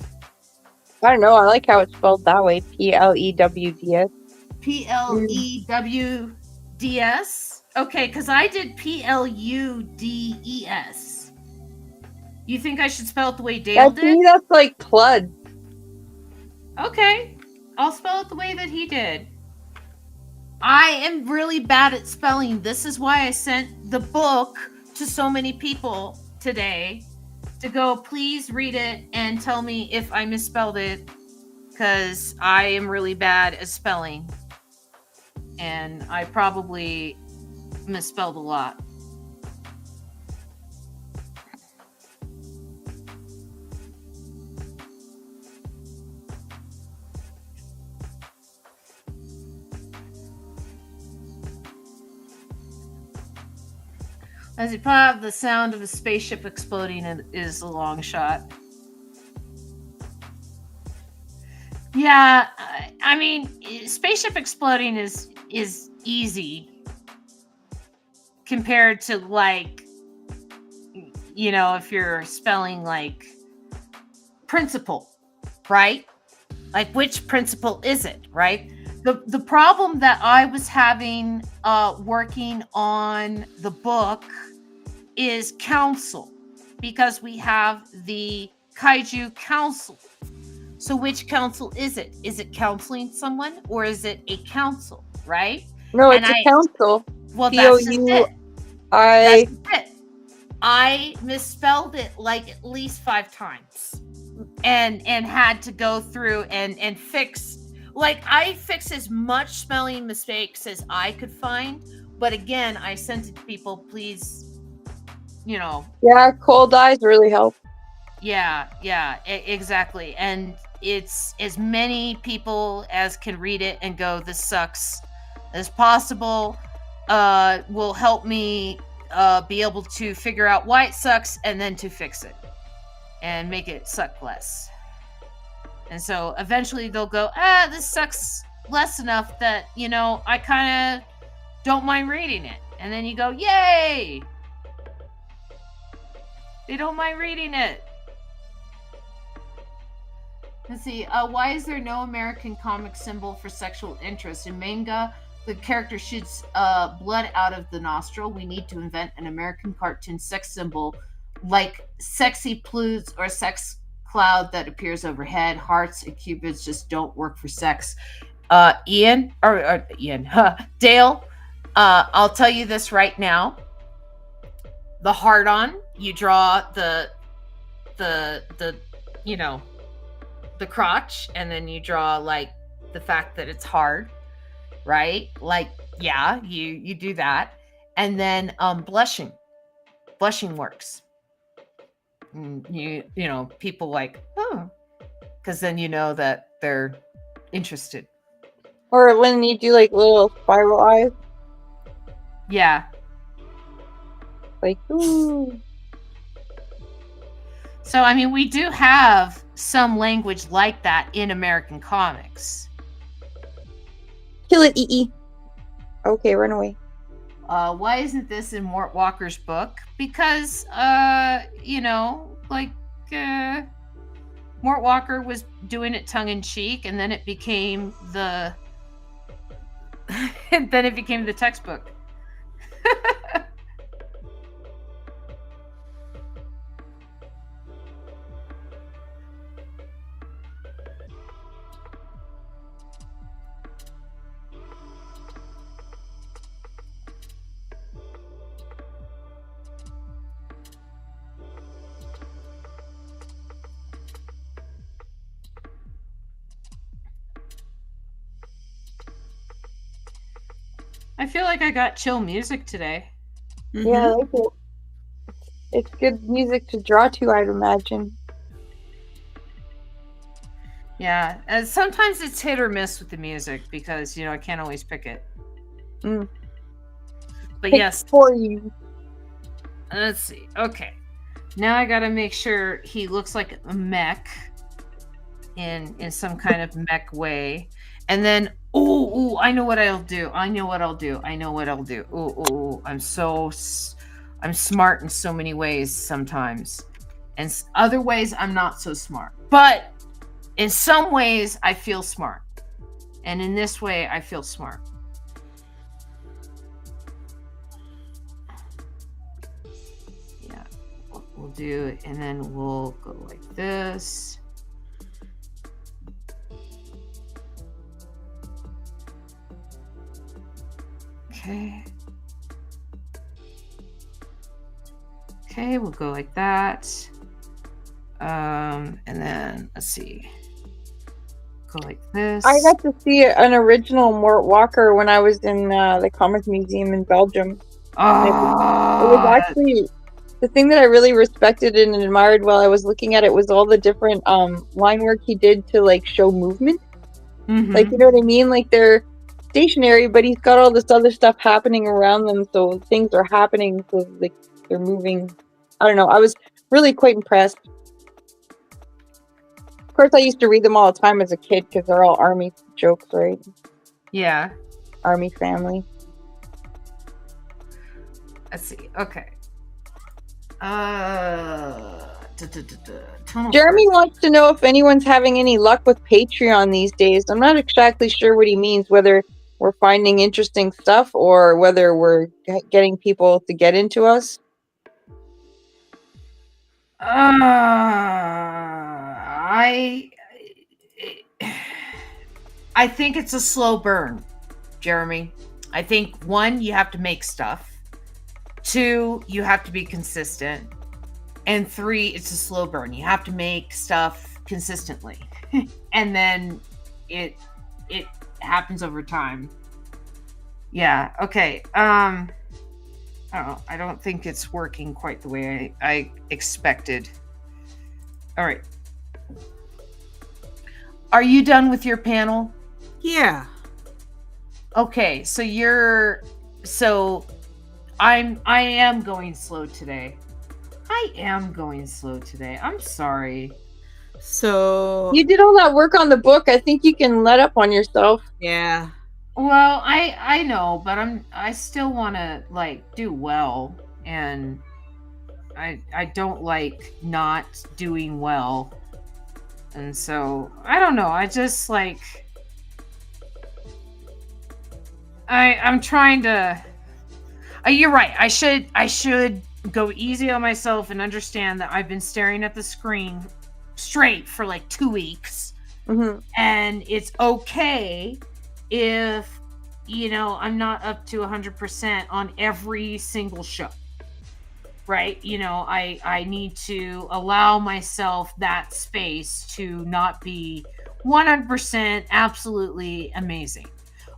I don't know. I like how it's spelled that way. PLEWDS. PLEWDS? Okay, because I did PLUDES. You think I should spell it the way Dale To me, did? that's like plud. Okay, I'll spell it the way that he did. I am really bad at spelling. This is why I sent the book to so many people today to go, please read it and tell me if I misspelled it, because I am really bad at spelling. And I probably misspelled a lot. As you pop, the sound of a spaceship exploding is a long shot. Yeah, I mean, spaceship exploding is easy compared to, like, you know, if you're spelling like principle, right? Like, which principle is it, right? The problem that I was having working on the book is council, because we have the Kaiju Council. So which council is it? Is it counseling someone, or is it a council, right? No, it's a council. Well, that's just it. I That's just it. I misspelled it like at least 5 times, and had to go through and fix. Like, I fixed as much spelling mistakes as I could find, but again, I sent it to people. Please, you know. Yeah, cold eyes really help. Yeah, exactly. And it's as many people as can read it and go, this sucks, as possible, will help me be able to figure out why it sucks and then to fix it and make it suck less. And so eventually they'll go, this sucks less enough that, you know, I kind of don't mind reading it. And then you go, yay! They don't mind reading it. Let's see. Why is there no American comic symbol for sexual interest? In manga, the character shoots blood out of the nostril. We need to invent an American cartoon sex symbol like sexy ploods or sex cloud that appears overhead. Hearts and cupids just don't work for sex. Ian, Dale, I'll tell you this right now. The heart on, you draw the you know, the crotch, and then you draw like the fact that it's hard, right? Like, yeah, you do that. And then blushing works. You know, people like, oh, because then you know that they're interested. Or when you do like little spiral eyes, Yeah. like ooh. So I mean, we do have some language like that in American comics. Kill it, E. Okay, run away. Why isn't this in Mort Walker's book? Because you know, like Mort Walker was doing it tongue in cheek, and then it became the and then it became the textbook. I feel like I got chill music today. Mm-hmm. Yeah, I like it. It's good music to draw to, I'd imagine. Yeah, and sometimes it's hit or miss with the music because you know I can't always pick it. Mm. But Pick yes, for you. let's see. Okay, now I gotta make sure he looks like a mech in some kind of mech way, and then ooh, I know what I'll do. Ooh, I'm smart in so many ways sometimes, and other ways I'm not so smart. But in some ways I feel smart, and in this way I feel smart. Yeah, we'll do it, and then we'll go like this. Okay. Okay, we'll go like that. And then let's see. Go like this. I got to see an original Mort Walker when I was in the Comics Museum in Belgium. It was actually the thing that I really respected and admired while I was looking at it was all the different line work he did to like show movement. Mm-hmm. Like, you know what I mean? Like they're stationary, but he's got all this other stuff happening around them, so things are happening, so like they're moving. I don't know. I was really quite impressed. Of course, I used to read them all the time as a kid because they're all army jokes, right? Yeah. Army family. Let's see. Okay. Jeremy wants to know if anyone's having any luck with Patreon these days. I'm not exactly sure what he means, whether we're finding interesting stuff or whether we're getting people to get into us. I think it's a slow burn, Jeremy. I think 1, you have to make stuff. 2, you have to be consistent. And 3, it's a slow burn. You have to make stuff consistently. And then it happens over time. Yeah, okay. I don't know. I don't think it's working quite the way I expected. All right. Are you done with your panel? Yeah. Okay, so I am going slow today. I'm sorry. So you did all that work on the book. I think you can let up on yourself. Yeah. Well, I know, but I still want to like do well, and I don't like not doing well. And so I don't know. I just like I'm trying to. You're right. I should go easy on myself and understand that I've been staring at the screen straight for like 2 weeks, and it's okay if I'm not up to 100% on every single show. Right? I need to allow myself that space to not be 100% absolutely amazing.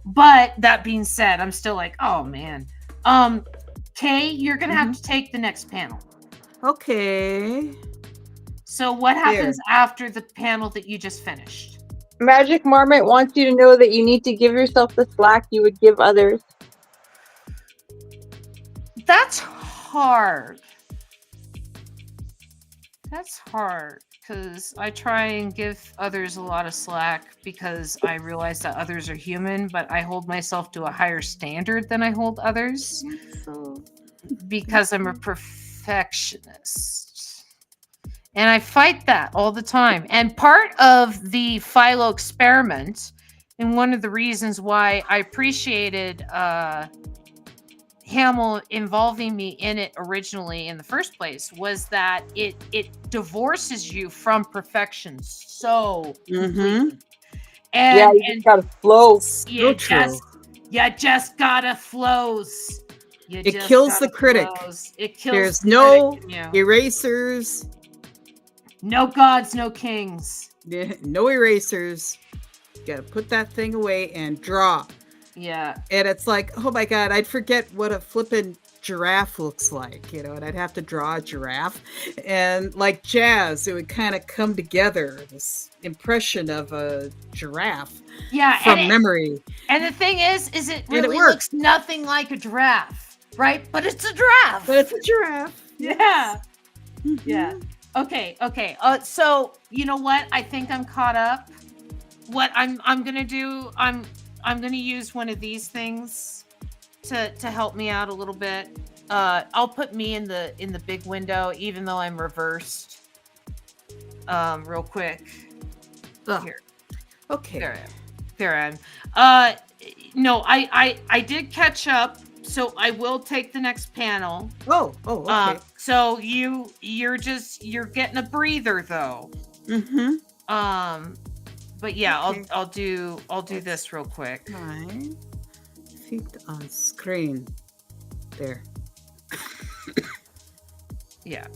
But that being said, I'm still like, oh man. Kay, you're gonna have to take the next panel. Okay. So what happens after the panel that you just finished? Magic Marmot wants you to know that you need to give yourself the slack you would give others. That's hard. That's hard because I try and give others a lot of slack because I realize that others are human, but I hold myself to a higher standard than I hold others because I'm a perfectionist. And I fight that all the time. And part of the Philo experiment, and one of the reasons why I appreciated Hamill involving me in it originally in the first place, was that it divorces you from perfection so completely. And, yeah, you just gotta flow. So true. You just gotta flows. It kills the critic. It kills There's the no critic in you. erasers. No gods, no kings. No erasers. You gotta put that thing away and draw. Yeah. And it's like, oh my God, I'd forget what a flippin' giraffe looks like, you know, and I'd have to draw a giraffe. And like jazz, it would kind of come together, this impression of a giraffe from memory. And the thing is it really looks nothing like a giraffe, right? But it's a giraffe. Yeah. Mm-hmm. Yeah. Okay. So you know what? I think I'm caught up. What I'm gonna do, I'm gonna use one of these things to help me out a little bit. I'll put me in the big window, even though I'm reversed. Real quick. Here. Okay. There I am. No, I did catch up, so I will take the next panel. Oh, okay. So you're getting a breather though. Mm-hmm. But yeah, Okay. I'll do this real quick. Fine. Feet on screen. There. Yeah.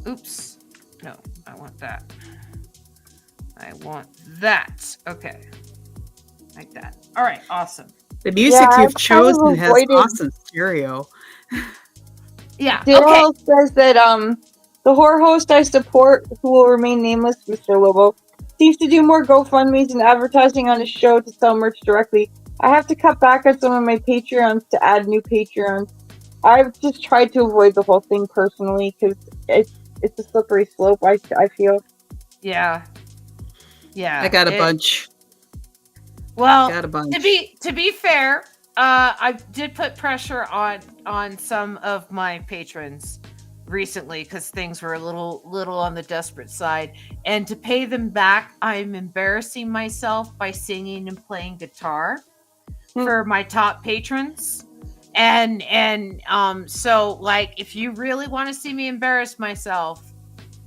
Oops. No, I want that. Okay. Like that. All right, awesome. The music you've chosen has avoided... awesome stereo. Yeah. Daryl says that the horror host I support, who will remain nameless, Mr. Lobo, seems to do more GoFundMes and advertising on his show to sell merch directly. I have to cut back on some of my Patreons to add new Patreons. I've just tried to avoid the whole thing personally because it's a slippery slope, I feel. Yeah. I got a bunch. Well, to be fair, I did put pressure on some of my patrons recently because things were a little on the desperate side, and to pay them back, I'm embarrassing myself by singing and playing guitar for my top patrons. And so like if you really want to see me embarrass myself,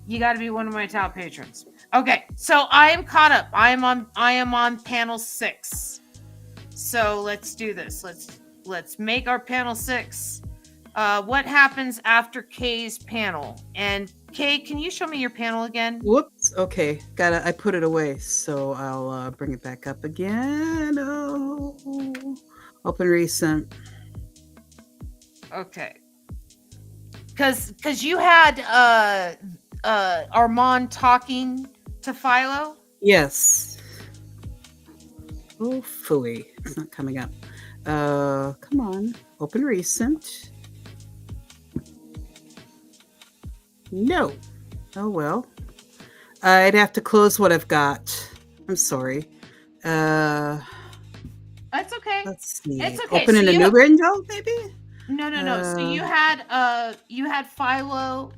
you got to be one of my top patrons. Okay, so I am caught up. I am on panel 6. So let's do this. Let's make our panel 6. What happens after Kay's panel? And Kay, can you show me your panel again? Whoops. Okay, I put it away, so I'll bring it back up again. Oh, open recent. Okay. Because you had Armand talking to Philo? Yes. Hopefully. It's not coming up. Come on. Open recent. No. Oh, well. I'd have to close what I've got. I'm sorry. That's okay. Let's see. It's okay. Open in a new window, maybe? No. So you had Philo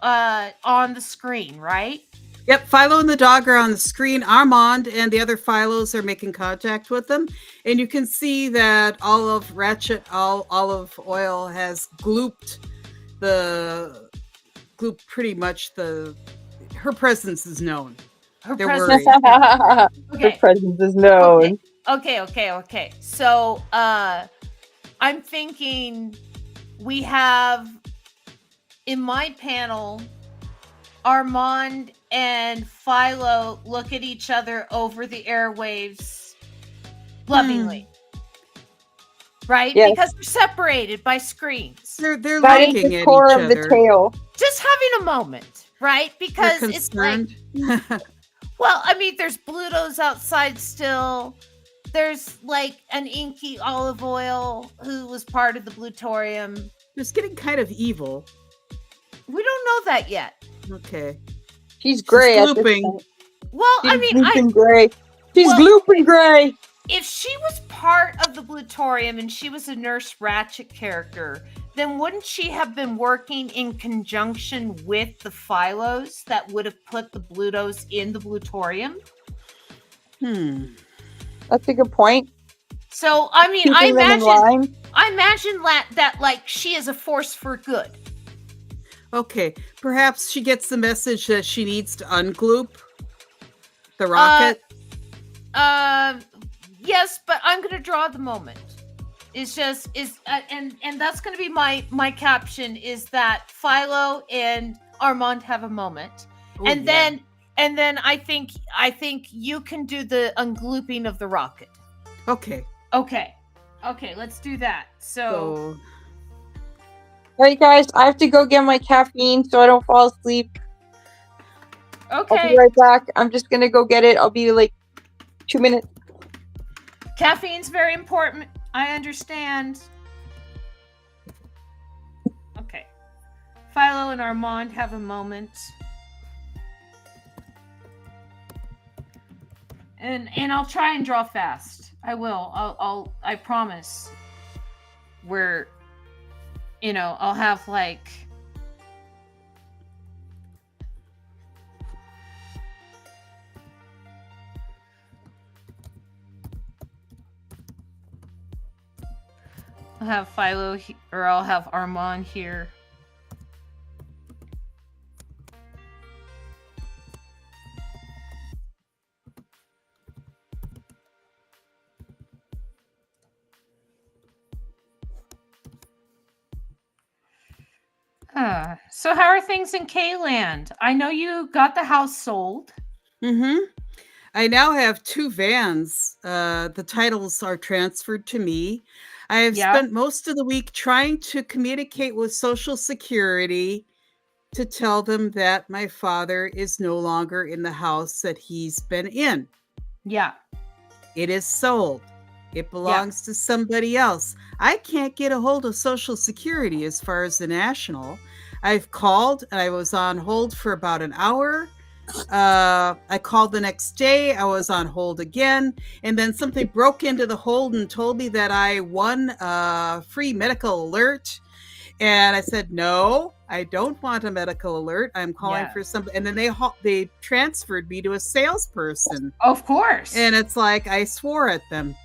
on the screen, right? Yep, Philo and the dog are on the screen. Armand and the other Philos are making contact with them. And you can see that Olive Oil has glooped pretty much her presence is known. Her presence is known. Okay. So I'm thinking we have in my panel Armand and Philo look at each other over the airwaves lovingly. right? Yes. Because they're separated by screens. They're That is looking the at core each of the other. tale. Just having a moment, right? They're Because it's like, concerned. well, I mean, there's Blutos outside still. There's like an inky olive oil who was part of the Blutorium. It's getting kind of evil. We don't know that yet. Okay. She's gray at this glooping. point. Well, She's I mean, glooping gray. She's Well- glooping gray. if she was part of the Blutorium and she was a Nurse Ratchet character, then wouldn't she have been working in conjunction with the Philos that would have put the Blutos in the Blutorium? That's a good point. So, I mean, Keeping them in line. I imagine that like she is a force for good. Okay. Perhaps she gets the message that she needs to ungloop the rocket. Yes, but I'm gonna draw the moment. It's just and that's gonna be my caption is that Philo and Armand have a moment, Oh, and yeah. then I think you can do the unglooping of the rocket. Okay. Okay, let's do that. So All right, guys, I have to go get my caffeine so I don't fall asleep. I'll okay, be right back. I'm just gonna go get it. I'll be like 2 minutes. caffeine's very important. I understand. Okay, Philo and Armand have a moment. And I'll try and draw fast. I will. I promise. Where, I'll have like I'll have Philo or I'll have Armand here. So how are things in K-Land? I know you got the house sold. I now have 2 vans. The titles are transferred to me. I have Yeah. spent most of the week trying to communicate with Social Security to tell them that my father is no longer in the house that he's been in. Yeah. It is sold. It belongs to somebody else. I can't get a hold of Social Security as far as the national. I've called and I was on hold for about an hour. I called the next day. I was on hold again. And then something broke into the hold and told me that I won a free medical alert. And I said, no, I don't want a medical alert. I'm calling for something. And then they transferred me to a salesperson. Of course. And it's like I swore at them.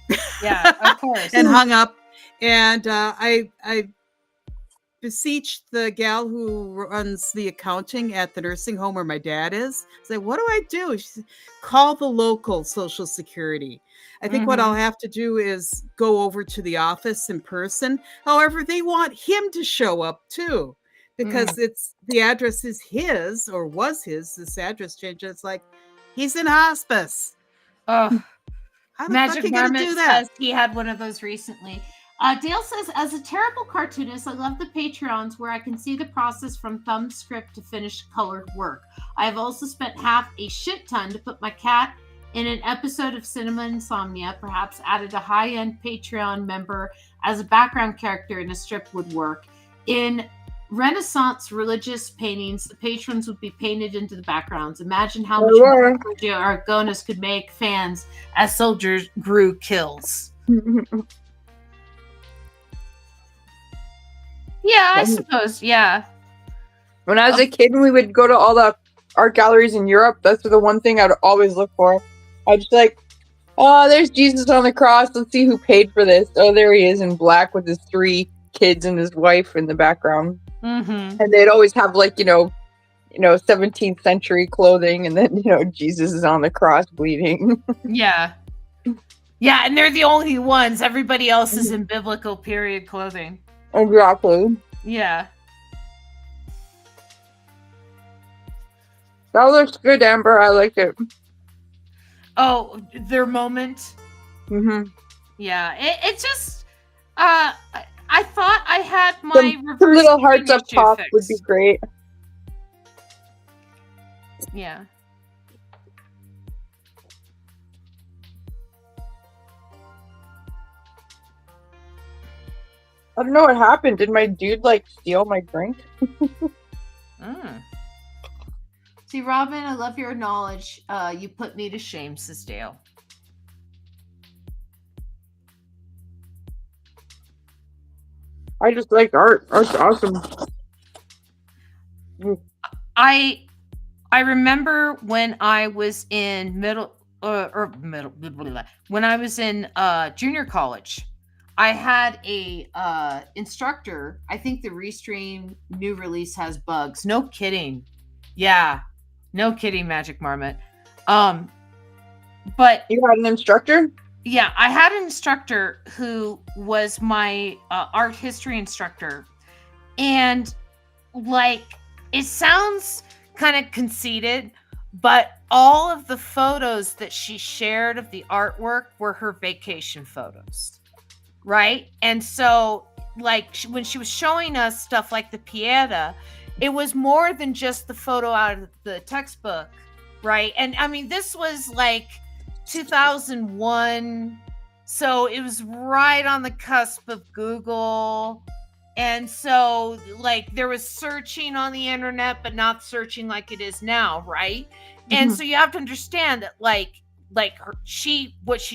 Yeah, of course. And hung up. And I beseeched the gal who runs the accounting at the nursing home where my dad is. Say, what do I do? She said, call the local Social Security. I think what I'll have to do is go over to the office in person. However, they want him to show up too, because it's the address is his or was his. This address change. It's like he's in hospice. Oh, How the Magic fuck you gonna Marmot do that? says he had one of those recently. Dale says, as a terrible cartoonist, I love the Patreons where I can see the process from thumb script to finished colored work. I have also spent half a shit ton to put my cat in an episode of Cinema Insomnia, perhaps added a high-end Patreon member as a background character in a strip would work. In Renaissance religious paintings, the patrons would be painted into the backgrounds. Imagine how much more Argonis could make fans as soldiers grew kills. Yeah, I suppose. Yeah. When I was a kid and we would go to all the art galleries in Europe, that's the one thing I'd always look for. I'd just like, oh, there's Jesus on the cross. Let's see who paid for this. Oh, there he is in black with his 3 kids and his wife in the background. And they'd always have like, 17th century clothing, and then, Jesus is on the cross bleeding. Yeah. Yeah, and they're the only ones. Everybody else is in biblical period clothing. Exactly. Yeah. That looks good, Amber. I like it. Oh, their moment. Mm-hmm. Yeah. It just, I thought I had my Some reverse little hearts screen up issue top would be fixed. great. Yeah. I don't know what happened. Did my dude like steal my drink? Mm. See, Robin, I love your knowledge. You put me to shame, says Dale. I just like art. Art's awesome. I remember when I was in when I was in junior college, I had a instructor. I think the Restream new release has bugs. No kidding. Yeah. No kidding, Magic Marmot. But You had an instructor? yeah, I had an instructor who was my art history instructor. And like, it sounds kind of conceited, but all of the photos that she shared of the artwork were her vacation photos. Right. And so, like, when she was showing us stuff like the Pieta, it was more than just the photo out of the textbook. Right. And I mean, this was like 2001. So it was right on the cusp of Google. And so, like, there was searching on the internet, but not searching like it is now, right? And so you have to understand that, what she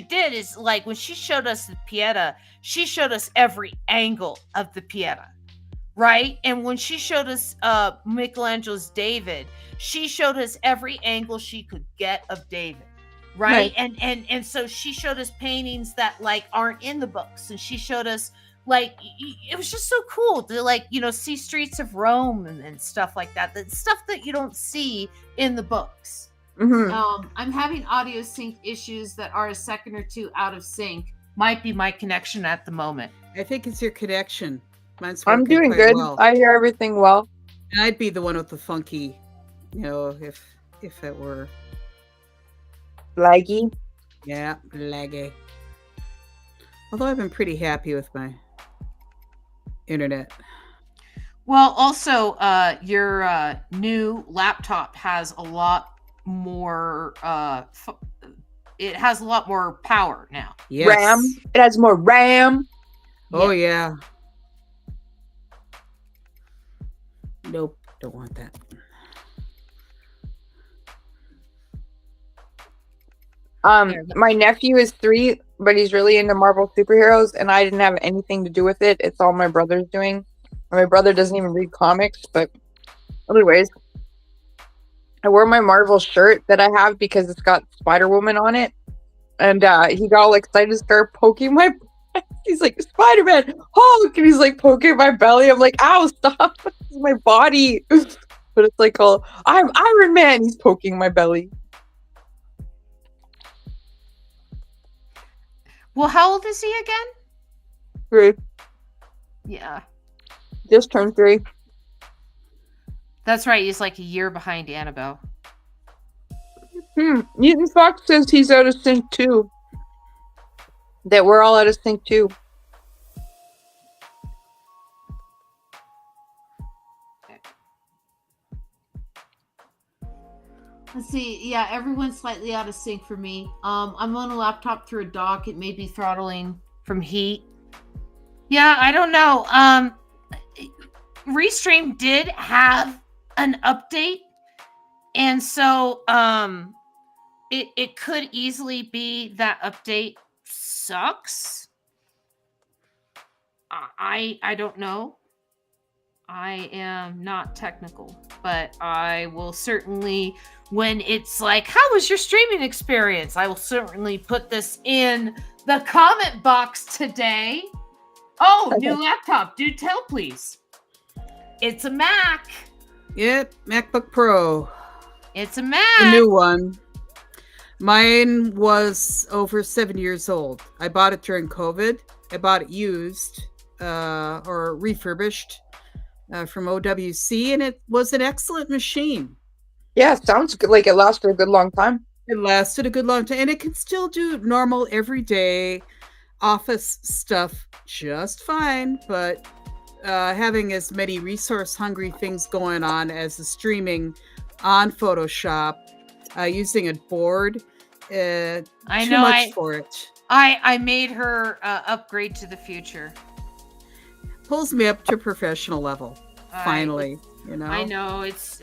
did is, like, when she showed us the Pieta, she showed us every angle of the Pieta, right? And when she showed us Michelangelo's David, she showed us every angle she could get of David, right? Nice. And so she showed us paintings that, like, aren't in the books, and she showed us, like, it was just so cool to, like, see streets of Rome and stuff like that. The stuff that you don't see in the books. I'm having audio sync issues that are a second or two out of sync. Might be my connection at the moment. I think it's your connection. Mine's I'm working doing quite good. well. I hear everything well. And I'd be the one with the funky, if it were. Laggy. Yeah, laggy. Although I've been pretty happy with my internet. Well, also, your new laptop has a lot more. It has a lot more power now. Yes. RAM. It has more RAM. Oh yeah. Nope, don't want that. My nephew is 3, but he's really into Marvel superheroes, and I didn't have anything to do with it. It's all my brother's doing. My brother doesn't even read comics, but anyways, I wore my Marvel shirt that I have because it's got Spider-Woman on it, and he got all excited to start poking my. He's like, Spider-Man, Hulk, and he's like poking my belly. I'm like, ow, stop! This is my body. But it's like, oh, I'm Iron Man. He's poking my belly. Well, how old is he again? 3. Yeah, Just turned 3. that's right. He's like a year behind Annabelle. Newton Fox says he's out of sync too. That we're all out of sync too. Let's see. Yeah, everyone's slightly out of sync for me. I'm on a laptop through a dock. It may be throttling from heat. Yeah, I don't know. Restream did have an update, and so it could easily be that update sucks. I don't know. I am not technical, but I will certainly, when it's like, how was your streaming experience? I will certainly put this in the comment box today. Oh, new laptop. Do tell, please. It's a Mac. Yep, MacBook Pro. It's a Mac. The new one. Mine was over 7 years old. I bought it during COVID. I bought it used or refurbished from OWC, and it was an excellent machine. Yeah, sounds good. Like it lasted a good long time. It lasted a good long time, and it can still do normal everyday office stuff just fine, but having as many resource-hungry things going on as the streaming on Photoshop, using a board, I too know. much for it. I made her upgrade to the future. Pulls me up to professional level. Finally, I know it's.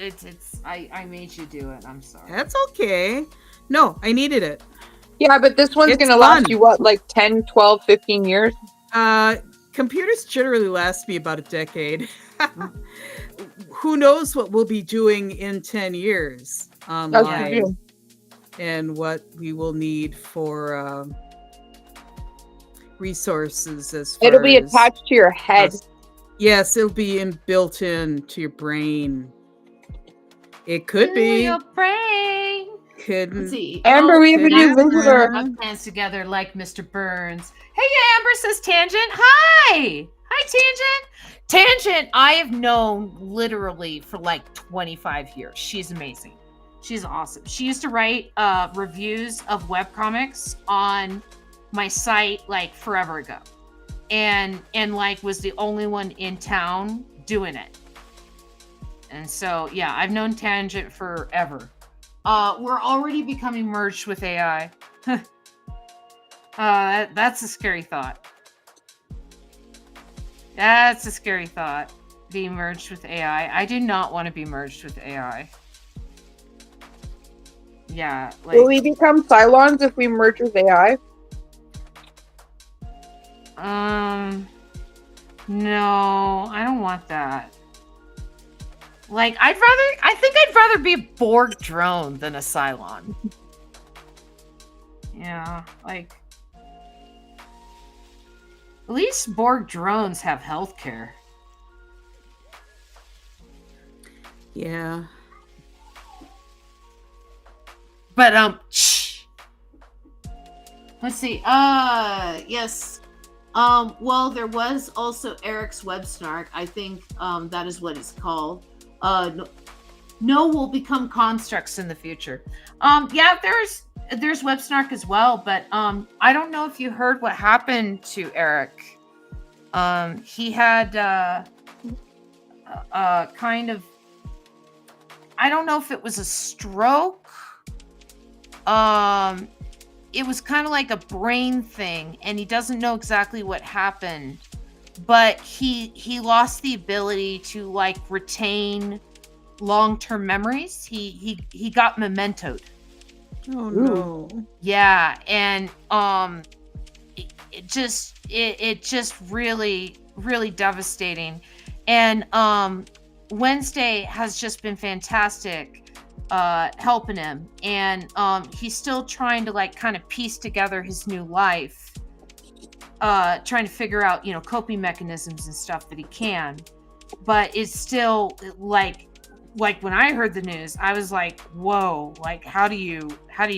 I made you do it. I'm sorry. That's okay. No, I needed it. Yeah, but this one's It's going to fun. last you, what, like 10, 12, 15 years? Computers generally last me about a decade. Who knows what we'll be doing in 10 years online, true. and what we will need for resources as far It'll be as attached to your head. Yes, it'll be built into your brain. It could be. Your brain. Couldn't. Let's see. Amber, we have a new visitor. Our plans together like Mr. Burns. Hey, Amber, says Tangent. Hi. Hi, Tangent. Tangent, I have known literally for like 25 years. She's amazing. She's awesome. She used to write reviews of webcomics on my site like forever ago. And like was the only one in town doing it. And so, yeah, I've known Tangent forever. We're already becoming merged with AI. That's a scary thought. That's a scary thought. Being merged with AI. I do not want to be merged with AI. Yeah. Like, Will we become Cylons if we merge with AI? No, I don't want that. Like, I think I'd rather be a Borg drone than a Cylon. Yeah, like, at least Borg drones have healthcare. Yeah. But, shh. Let's see. Yes. Well, there was also Eric's Web Snark. I think that is what it's called. No will become constructs in the future. Yeah, there's Web Snark as well, but I don't know if you heard what happened to Eric. He had kind of, I don't know if it was a stroke. It was kind of like a brain thing, and he doesn't know exactly what happened, but he lost the ability to like retain long-term memories. He got mementoed. Oh no. Yeah, and it just really devastating. And Wednesday has just been fantastic helping him, and he's still trying to like kind of piece together his new life, trying to figure out, you know, coping mechanisms and stuff that he can, but it's still like when I heard the news, I was like, whoa, like how do you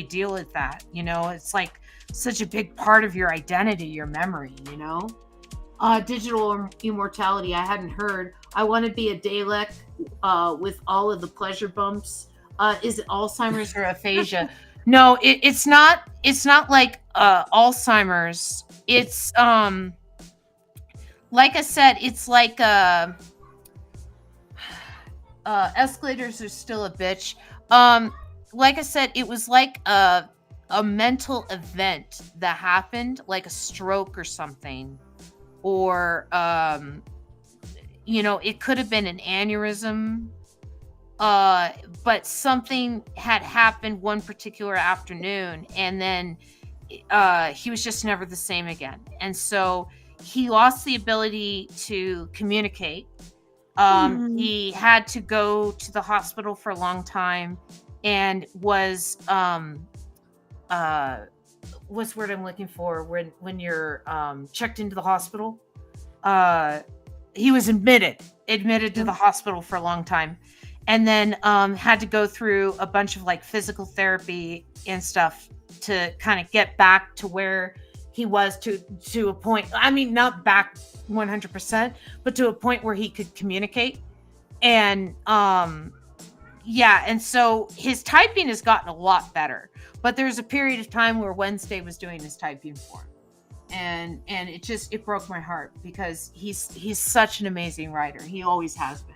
deal with that? You know, it's like such a big part of your identity, your memory, you know. Digital immortality, I hadn't heard. I want to be a Dalek with all of the pleasure bumps. Is it Alzheimer's or aphasia? No, it's not. It's not like Alzheimer's. It's like I said, it's like escalators are still a bitch. Like I said, it was like a mental event that happened, like a stroke or something, or you know, it could have been an aneurysm. But something had happened one particular afternoon, and then he was just never the same again. And so he lost the ability to communicate. He had to go to the hospital for a long time, and was what's the word I'm looking for when you're checked into the hospital? He was admitted to the hospital for a long time. And then had to go through a bunch of like physical therapy and stuff to kind of get back to where he was to a point. I mean, not back 100%, but to a point where he could communicate. And yeah, and so his typing has gotten a lot better. But there's a period of time where Wednesday was doing his typing for him. and it broke my heart because he's such an amazing writer. He always has been.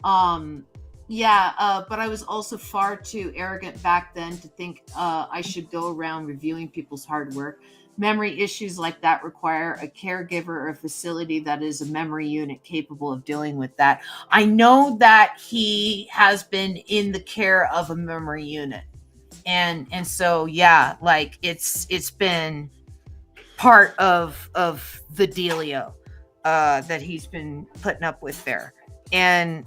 But I was also far too arrogant back then to think I should go around reviewing people's hard work. Memory issues like that require a caregiver or a facility that is a memory unit capable of dealing with that. I know that he has been in the care of a memory unit. And so yeah, like it's been part of the dealio that he's been putting up with there. And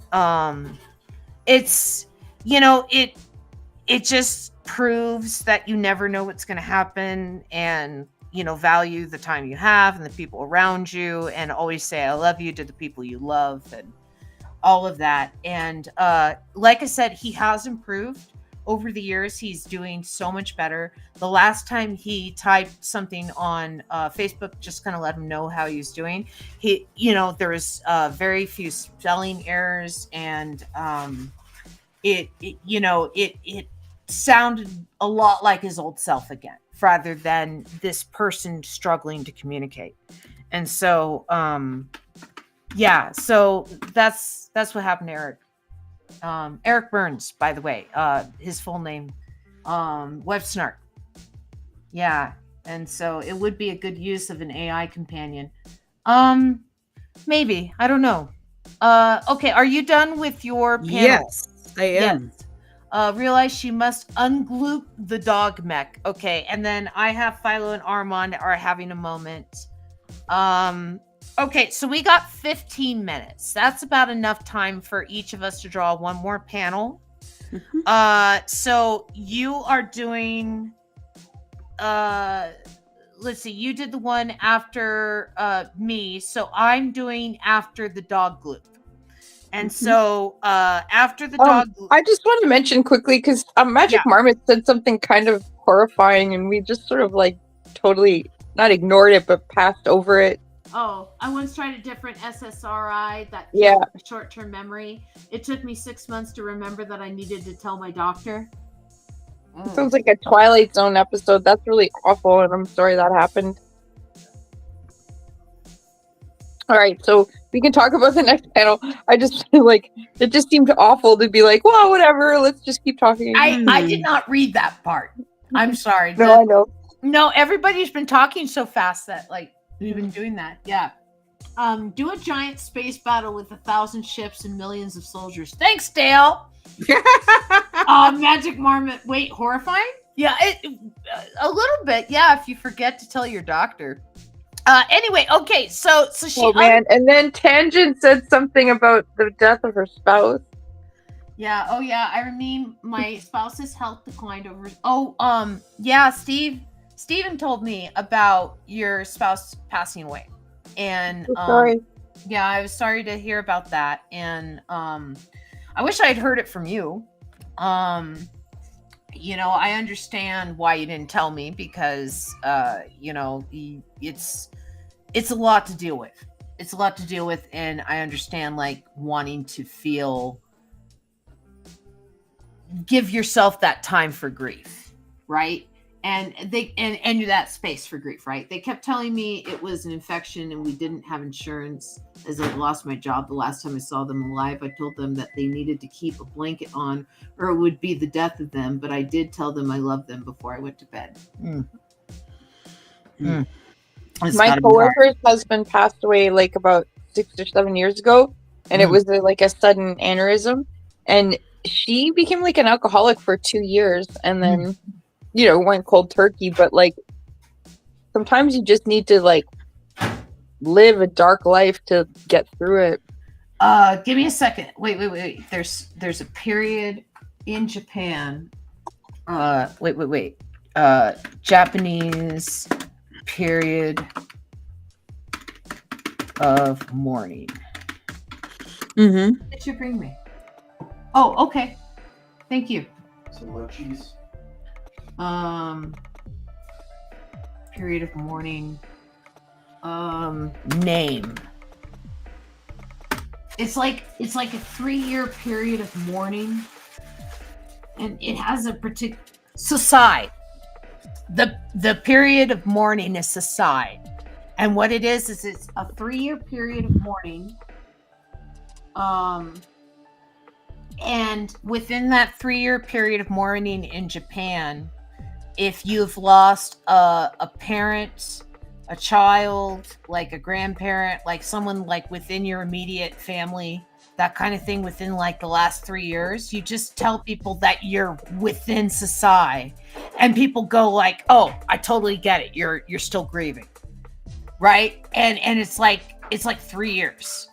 it's, it just proves that you never know what's going to happen, and value the time you have and the people around you, and always say I love you to the people you love, and all of that. And like I said, he has improved over the years. He's doing so much better. The last time he typed something on Facebook, just kind of let him know how he was doing. There was very few spelling errors, and it sounded a lot like his old self again, rather than this person struggling to communicate. And so, so that's what happened to Eric. Eric Burns, by the way, his full name, Web Snark. Yeah. And so it would be a good use of an AI companion. Maybe, I don't know. Okay. Are you done with your panel? Yes, I am. Yes. Realize she must ungloop the dog mech. Okay. And then I have Philo and Armand are having a moment. Okay, so we got 15 minutes. That's about enough time for each of us to draw one more panel. Mm-hmm. So you are doing, let's see, you did the one after me. So I'm doing after the dog gloop. And so after the dog gloop. I just want to mention quickly, because Magic Marmot said something kind of horrifying, and we just sort of like totally not ignored it, but passed over it. Oh, I once tried a different SSRI that short-term memory. It took me 6 months to remember that I needed to tell my doctor. It sounds like a Twilight Zone episode. That's really awful, and I'm sorry that happened. All right, so we can talk about the next panel. I just feel like it just seemed awful to be like, well, whatever, let's just keep talking. I did not read that part. I'm sorry. No, I know. No, everybody's been talking so fast that like we've been doing that. Yeah. Do a giant space battle with 1,000 ships and millions of soldiers. Thanks, Dale. Magic Marmot. Wait, horrifying? Yeah, a little bit. Yeah, if you forget to tell your doctor. Anyway, okay, so she. Oh man, and then Tangent said something about the death of her spouse. Yeah. Oh yeah. I mean, my spouse's health declined over. Oh, yeah. Steven told me about your spouse passing away, and sorry. Yeah, I was sorry to hear about that, and I wish I had heard it from you. I understand why you didn't tell me, because it's a lot to deal with. It's a lot to deal with, and I understand like wanting to give yourself that time for grief, right? And that space for grief, right? They kept telling me it was an infection and we didn't have insurance, as I lost my job the last time I saw them alive. I told them that they needed to keep a blanket on or it would be the death of them, but I did tell them I loved them before I went to bed. My coworker's husband passed away like about 6 or 7 years ago, and it was like a sudden aneurysm, and she became like an alcoholic for 2 years, and then went cold turkey. But like sometimes you just need to like live a dark life to get through it. Give me a second. Wait. There's a period in Japan. Wait. Japanese period of mourning. What did you bring me? Oh, okay. Thank you. Some munchies. Period of mourning. Name. It's like a 3-year period of mourning, and it has a particular Sosai. the period of mourning is Sasai. And what it is it's a 3-year period of mourning. And within that 3-year period of mourning in Japan, if you've lost a parent, a child, like a grandparent, like someone like within your immediate family, that kind of thing within like the last 3 years, you just tell people that you're within Sasai, and people go like, "Oh, I totally get it. You're still grieving." Right? And it's like 3 years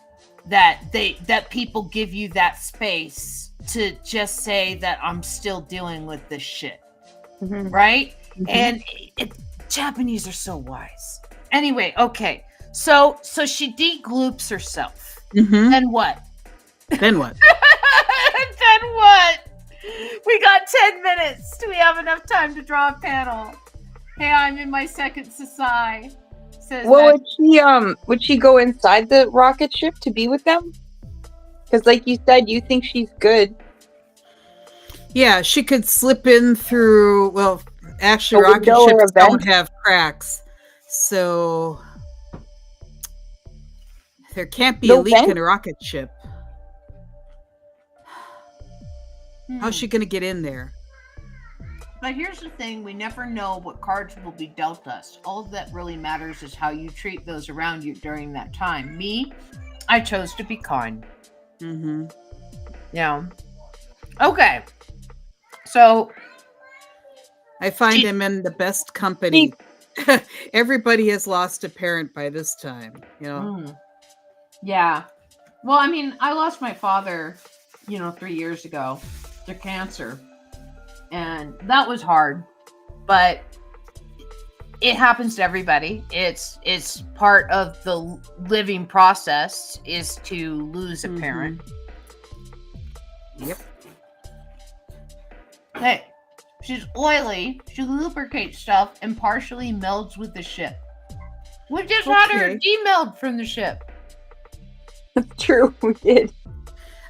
that people give you that space to just say that I'm still dealing with this shit. Mhm. Right? Mhm. And Japanese are so wise. Anyway, okay. So she degloops herself. Mhm. Then what? Then what? Then what? We got 10 minutes. Do we have enough time to draw a panel? Hey, I'm in my second Sasai. Says Well, that would she go inside the rocket ship to be with them? Because, like you said, you think she's good. Yeah, she could slip in through. Well, actually, A rocket window or a ships don't vent? have cracks, so there can't be a No leak vent? in a rocket ship. How's she gonna get in there? But here's the thing, we never know what cards will be dealt us. All that really matters is how you treat those around you during that time. Me, I chose to be kind. Mm-hmm. Yeah. Okay. So I find I'm in the best company. Everybody has lost a parent by this time, you know. Yeah. Well, I mean, I lost my father, 3 years ago to cancer. And that was hard, but it happens to everybody. It's part of the living process is to lose a parent. Yep. Hey, she's oily. She lubricates stuff and partially melds with the ship. We just had her demeld from the ship. That's true. We did.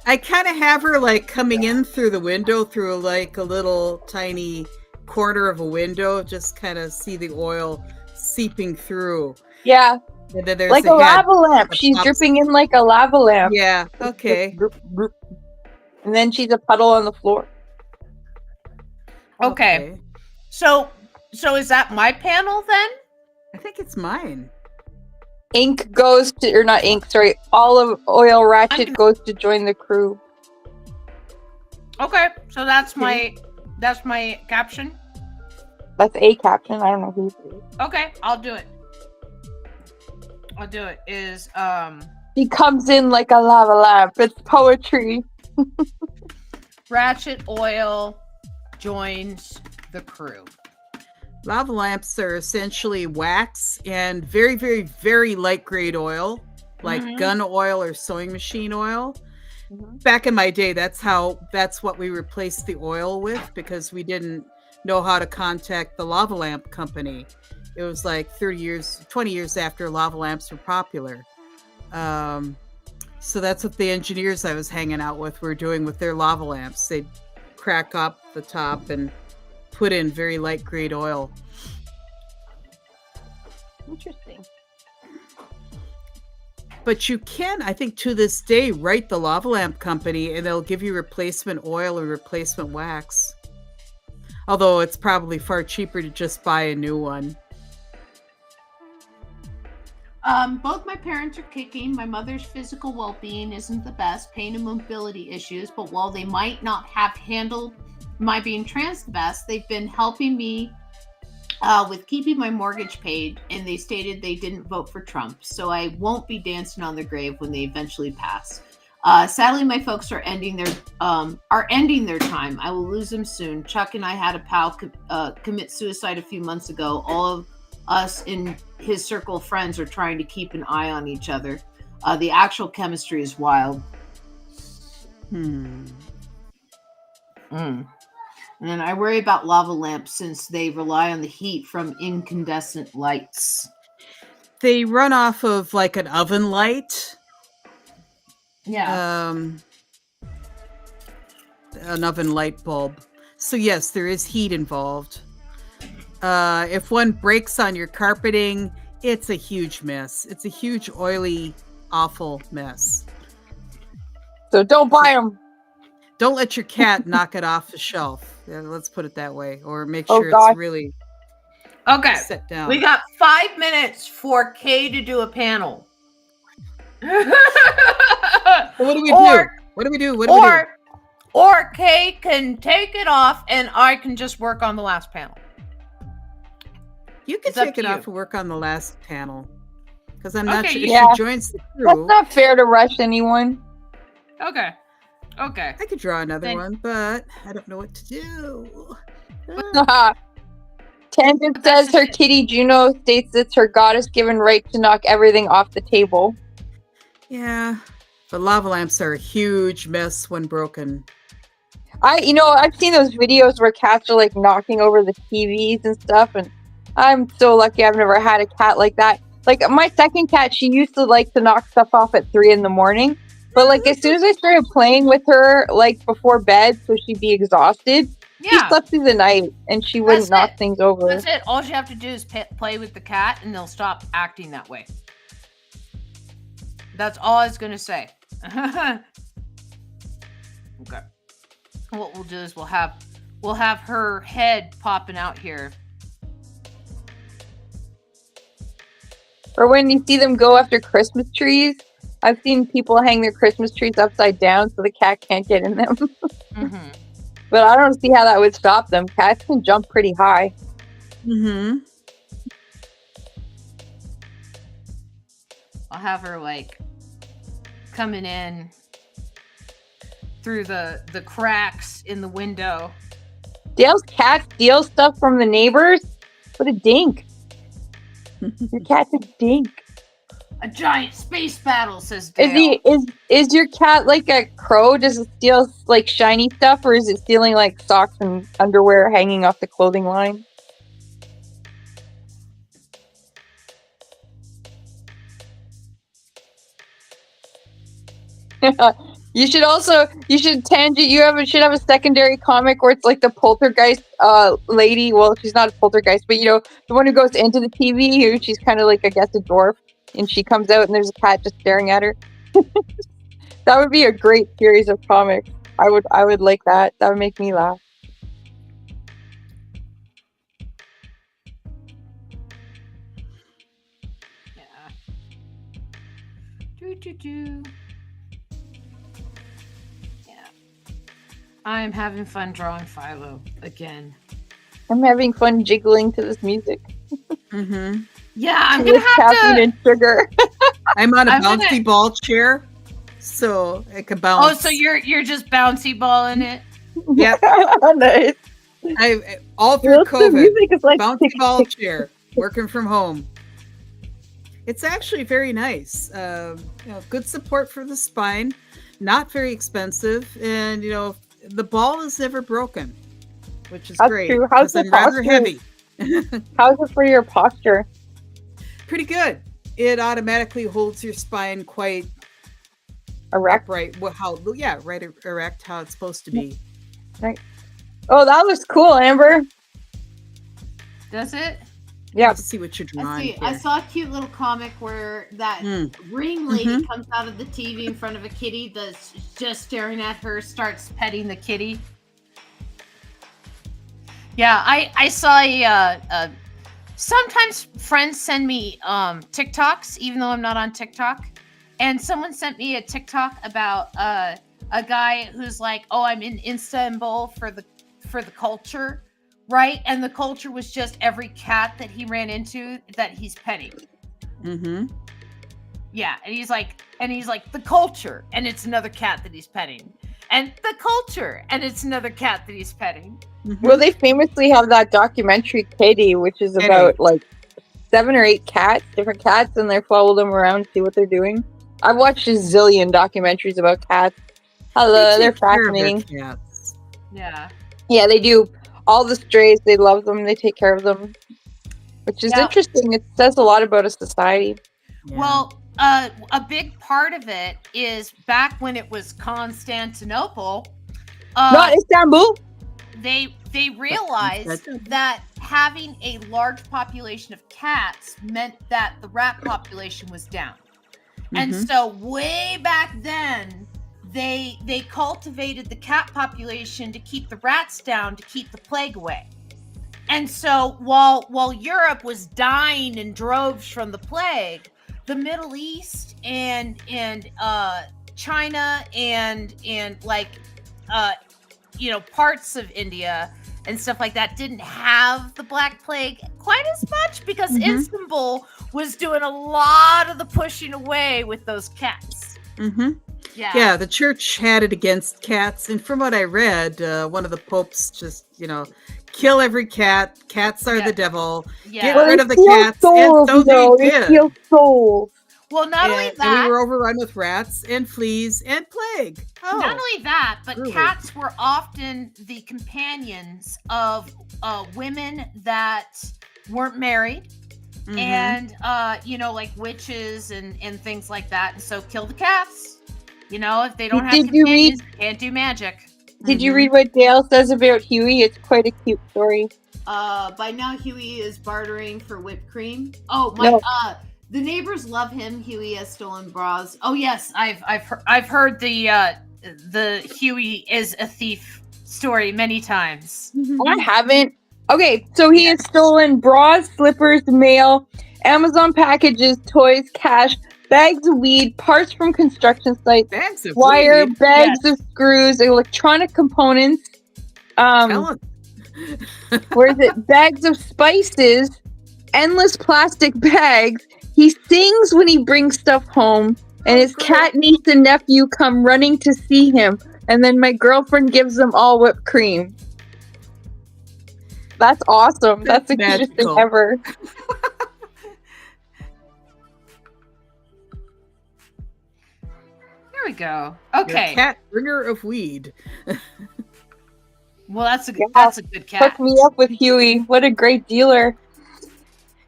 I kind of have her like coming in through the window through like a little tiny corner of a window, just kind of see the oil seeping through. Yeah. And then there's like the a head lava lamp. that She's pops- dripping in like a lava lamp. Yeah, okay. And then she's a puddle on the floor. Okay. So is that my panel then? I think it's mine. Ink goes to, or not ink, sorry, Olive Oil Ratchet goes to join the crew. Okay, so that's my caption. That's a caption. I don't know who it is. Okay, I'll do it. Is He comes in like a lava lamp. It's poetry. Ratchet Oil joins the crew. Lava lamps are essentially wax and very, very, very light grade oil, like gun oil or sewing machine oil. Back in my day, that's what we replaced the oil with, because we didn't know how to contact the lava lamp company. It was like 20 years after lava lamps were popular. So that's what the engineers I was hanging out with were doing with their lava lamps. They'd crack up the top and put in very light grade oil. Interesting. But you can, I think, to this day, write the lava lamp company and they'll give you replacement oil or replacement wax. Although it's probably far cheaper to just buy a new one. Both my parents are kicking. My mother's physical well-being isn't the best. Pain and mobility issues, but while they might not have handled my being trans the best, they've been helping me with keeping my mortgage paid, and they stated they didn't vote for Trump, so I won't be dancing on their grave when they eventually pass. Sadly, my folks are ending their time. I will lose them soon. Chuck and I had a pal commit suicide a few months ago. All of us in his circle of friends are trying to keep an eye on each other. The actual chemistry is wild. And then I worry about lava lamps since they rely on the heat from incandescent lights. They run off of like an oven light. Yeah. An oven light bulb. So yes, there is heat involved. If one breaks on your carpeting, it's a huge mess. It's a huge, oily, awful mess. So don't buy them. Don't let your cat knock it off the shelf. Yeah, let's put it that way. Or make Oh, sure gosh. it's really Okay. set down. We got 5 minutes for Kay to do a panel. What do we do? What do we do? What do we do? Or Kay can take it off and I can just work on the last panel. You can It's up take to it you. off and work on the last panel. Because I'm not Okay, sure if yeah. she joins the That's crew. not fair to rush anyone. Okay. Okay. I could draw another Then- one, but I don't know what to do. Tangent But that's says the her shit. kitty Juno states it's her goddess-given right to knock everything off the table. Yeah. But lava lamps are a huge mess when broken. I've seen those videos where cats are like knocking over the TVs and stuff, and I'm so lucky I've never had a cat like that. Like my second cat, she used to like to knock stuff off at 3 a.m. But like as soon as I started playing with her, like before bed, so she'd be exhausted, she Yeah. slept through the night and she wouldn't That's knock it. things over. That's it. All you have to do is play with the cat and they'll stop acting that way. That's all I was going to say. Okay. What we'll do is we'll have her head popping out here. Or when you see them go after Christmas trees, I've seen people hang their Christmas trees upside down so the cat can't get in them. Mm-hmm. But I don't see how that would stop them. Cats can jump pretty high. Mm-hmm. I'll have her like coming in through the cracks in the window. Dale's cat steals stuff from the neighbors? What a dink. Your cat's a dink. A giant space battle, says Dale. Is your cat like a crow? Does it steal like shiny stuff, or is it stealing like socks and underwear hanging off the clothing line? You should Tangent. Should have a secondary comic where it's like the poltergeist lady. Well, she's not a poltergeist, but the one who goes into the TV. She's kind of like, I guess, a dwarf, and she comes out and there's a cat just staring at her. That would be a great series of comics. I would like that. That would make me laugh. Yeah. Do. Yeah. I'm having fun drawing Philo again. I'm having fun jiggling to this music. Mm-hmm. Yeah, I'm gonna With have caffeine to. and sugar. I'm on a I'm bouncy gonna- ball chair, so I can Oh, bounce. so you're just bouncy balling it. Yep. Nice. I all through What's the COVID, music? It's like bouncy tick, ball tick. chair, working from home. It's actually very nice. Good support for the spine, not very expensive, and the ball is never broken, which is That's great. true. How's 'cause the I'm rather posture? heavy. How's it for your posture? Pretty good. It automatically holds your spine quite Erect. upright. Right erect, how it's supposed to be. Oh, that looks cool, Amber. Does it? Yeah. Let's see what you're Let's drawing see. here. I saw a cute little comic where that ring lady comes out of the TV in front of a kitty that's just staring at her, starts petting the kitty. Yeah, I saw a sometimes friends send me TikToks, even though I'm not on TikTok. And someone sent me a TikTok about a guy who's like, "Oh, I'm in Istanbul for the culture." Right? And the culture was just every cat that he ran into that he's petting. Mm-hmm. Yeah. And he's like, the culture, and it's another cat that he's petting. And the culture, and it's another cat that he's petting. Mm-hmm. Well, they famously have that documentary Kitty, which is Kitty. about like 7 or 8 different cats, and they follow them around, see what they're doing. I've watched a zillion documentaries about cats. Hello, they're take care of their fascinating. cats. Yeah. Yeah, they do. All the strays, they love them. They take care of them, which is interesting. It says a lot about a society. Yeah. Well, a big part of it is back when it was Constantinople. Not Istanbul. They they realized that having a large population of cats meant that the rat population was down. And so way back then, they cultivated the cat population to keep the rats down, to keep the plague away. And so while Europe was dying in droves from the plague, the Middle East and China and like parts of India and stuff like that didn't have the Black Plague quite as much, because Istanbul was doing a lot of the pushing away with those cats. Yeah, the church had it against cats, and from what I read, one of the popes just kill every cat. Cats are the devil. Get rid of the cats, souls, and so they did. They steal souls. Well, not only that, and we were overrun with rats and fleas and plague. Not only that, but really, cats were often the companions of women that weren't married, and like witches and things like that. And so kill the cats. If they don't have companions, they can't do magic. Did you read what Dale says about Huey? It's quite a cute story. By now Huey is bartering for whipped cream. Oh my! No. The neighbors love him. Huey has stolen bras. Oh yes, I've heard the Huey is a thief story many times. I haven't. Okay, so he has stolen bras, slippers, mail, Amazon packages, toys, cash, bags of weed, parts from construction sites, wire, bags of screws, electronic components. Where is it? Bags of spices, endless plastic bags. He sings when he brings stuff home, and his cat niece and nephew come running to see him, and then my girlfriend gives them all whipped cream. That's awesome. That's the cutest thing ever. There we go. Okay. Your cat bringer of weed. Well, that's a good cat. Hook me up with Huey. What a great dealer.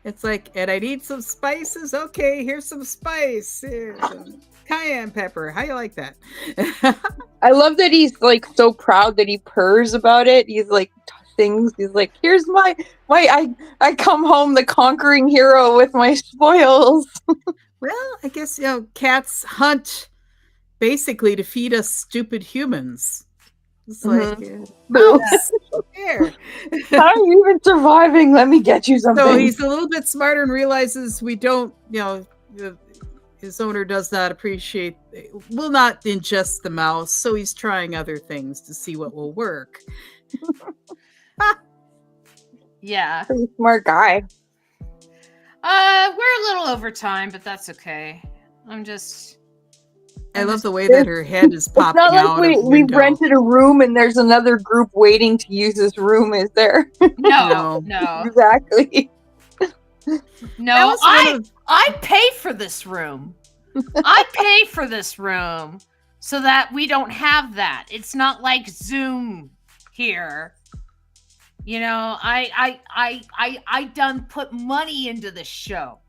It's like, and I need some spices. Okay, here's some spice. Here's some cayenne pepper. How you like that? I love that he's like so proud that he purrs about it. He's like things. He's like, here's my I come home the conquering hero with my spoils. Well, I guess cats hunt basically to feed us stupid humans. It's like, how are you even surviving? Let me get you something. So he's a little bit smarter and realizes we don't, his owner does not will not ingest the mouse. So he's trying other things to see what will work. Yeah. Pretty smart guy. We're a little over time, but that's okay. I love the way that her head is popping out. It's not like we've rented a room and there's another group waiting to use this room, is there? No. Exactly. No, I pay for this room. I pay for this room so that we don't have that. It's not like Zoom here. I done put money into this show.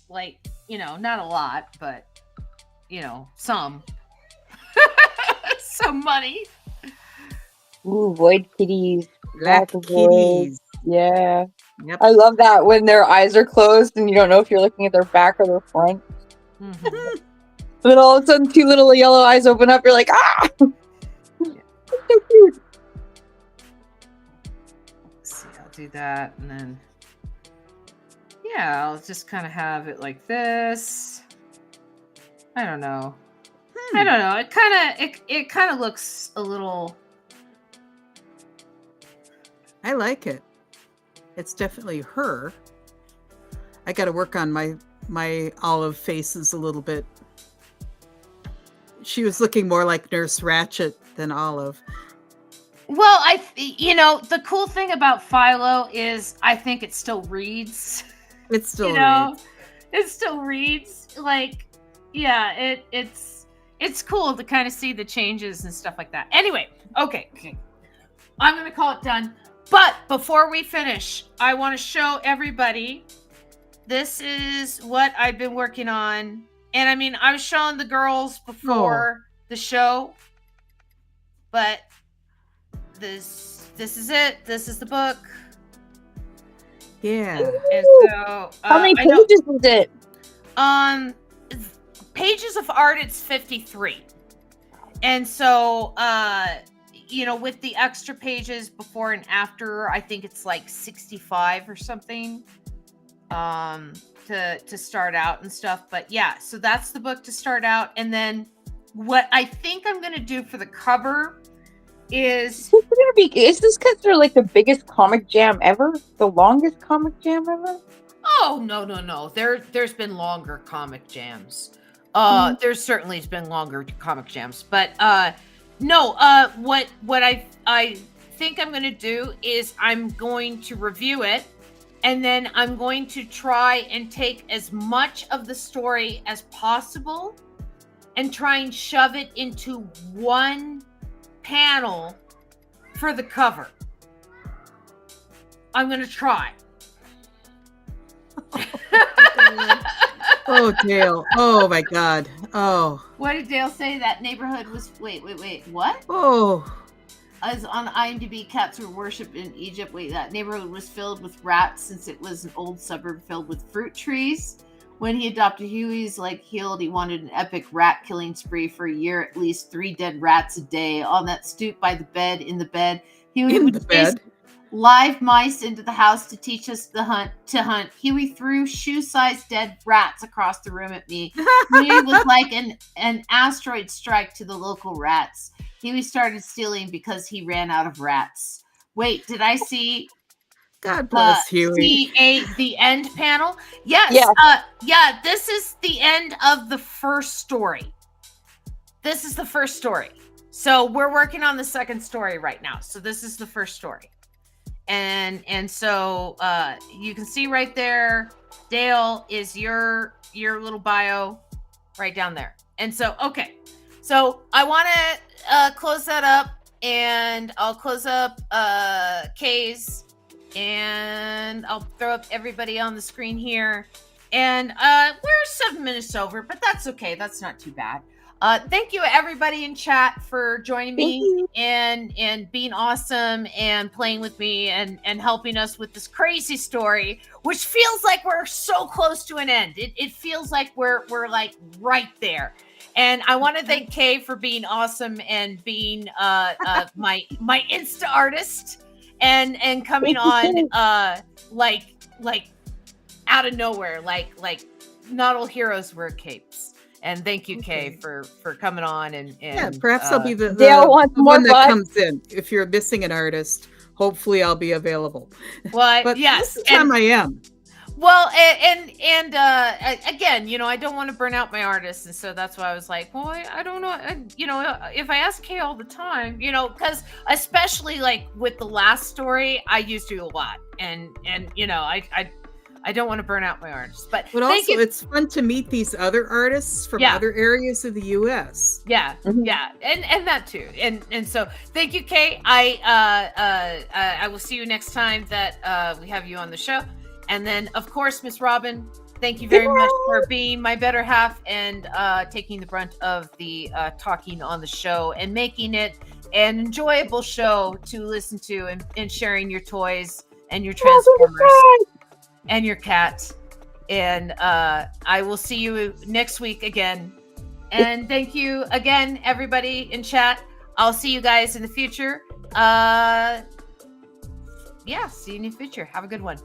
Like, not a lot, but some. Some money. Ooh, void kitties. Black kitties. Yeah. Yep. I love that when their eyes are closed and you don't know if you're looking at their back or their front. Mm-hmm. Then all of a sudden, two little yellow eyes open up. You're like, ah! Yeah. So cute. Let's see, I'll do that, and then I'll just kind of have it like this. I don't know. It kind of looks a little. I like it. It's definitely her. I got to work on my olive faces a little bit. She was looking more like Nurse Ratched than Olive. Well, the cool thing about Philo is I think it still reads. It still reads. It still reads. Like, yeah, it's cool to kind of see the changes and stuff like that. Anyway, okay. I'm going to call it done. But before we finish, I want to show everybody, this is what I've been working on. And I mean, I was showing the girls before the show, but this is it. This is the book. Yeah. And so How many I know, pages is it? pages of art, it's 53. And so with the extra pages before and after, I think it's like 65 or something to start out and stuff. But yeah, so that's the book to start out. And then what I think I'm going to do for the cover is Is this considered like the biggest comic jam ever? The longest comic jam ever? oh no. There's been longer comic jams. There's certainly been longer comic jams, but no, what I think I'm going to do is I'm going to review it, and then I'm going to try and take as much of the story as possible and try and shove it into one panel for the cover. I'm going to try. Oh, Dale. Oh, my God. Oh. What did Dale say? That neighborhood was... Wait. What? Oh. As on IMDb, cats were worshipped in Egypt. Wait, that neighborhood was filled with rats since it was an old suburb filled with fruit trees. When he adopted Huey's healed, he wanted an epic rat killing spree for a year, at least 3 dead rats a day. On that stoop by the bed, in the bed, Huey would chase live mice into the house to teach us to hunt. Huey threw shoe-sized dead rats across the room at me. Huey was like an asteroid strike to the local rats. Huey started stealing because he ran out of rats. Wait, did I see... God bless Huey. The end panel? Yes. Yeah. This is the end of the first story. This is the first story. So we're working on the second story right now. So this is the first story. And so you can see right there, Dale is your little bio right down there. And so, okay. So I want to close that up, and I'll close up Kay's, and I'll throw up everybody on the screen here. And we're 7 minutes over, but that's okay. That's not too bad. Thank you everybody in chat for joining me and being awesome and playing with me and helping us with this crazy story, which feels like we're so close to an end. It feels like we're like right there. And I want to thank Kay for being awesome and being my Insta artist and coming on like out of nowhere, like not all heroes wear capes. And thank you, Kay, for coming on and yeah, perhaps I'll be the one that comes in. If you're missing an artist, hopefully I'll be available. Well, but yes, this time I am. Well, and again, I don't want to burn out my artists, and so that's why I was like, well, I don't know, if I ask Kay all the time, because especially like with the last story, I used to do a lot, and I don't want to burn out my artists, but also it's fun to meet these other artists from other areas of the U.S. Yeah, and that too, and so thank you, Kay. I will see you next time that we have you on the show. And then, of course, Miss Robin, thank you very much for being my better half and taking the brunt of the talking on the show and making it an enjoyable show to listen to and sharing your toys and your Transformers and your cat. And I will see you next week again. And thank you again, everybody in chat. I'll see you guys in the future. See you in the future. Have a good one.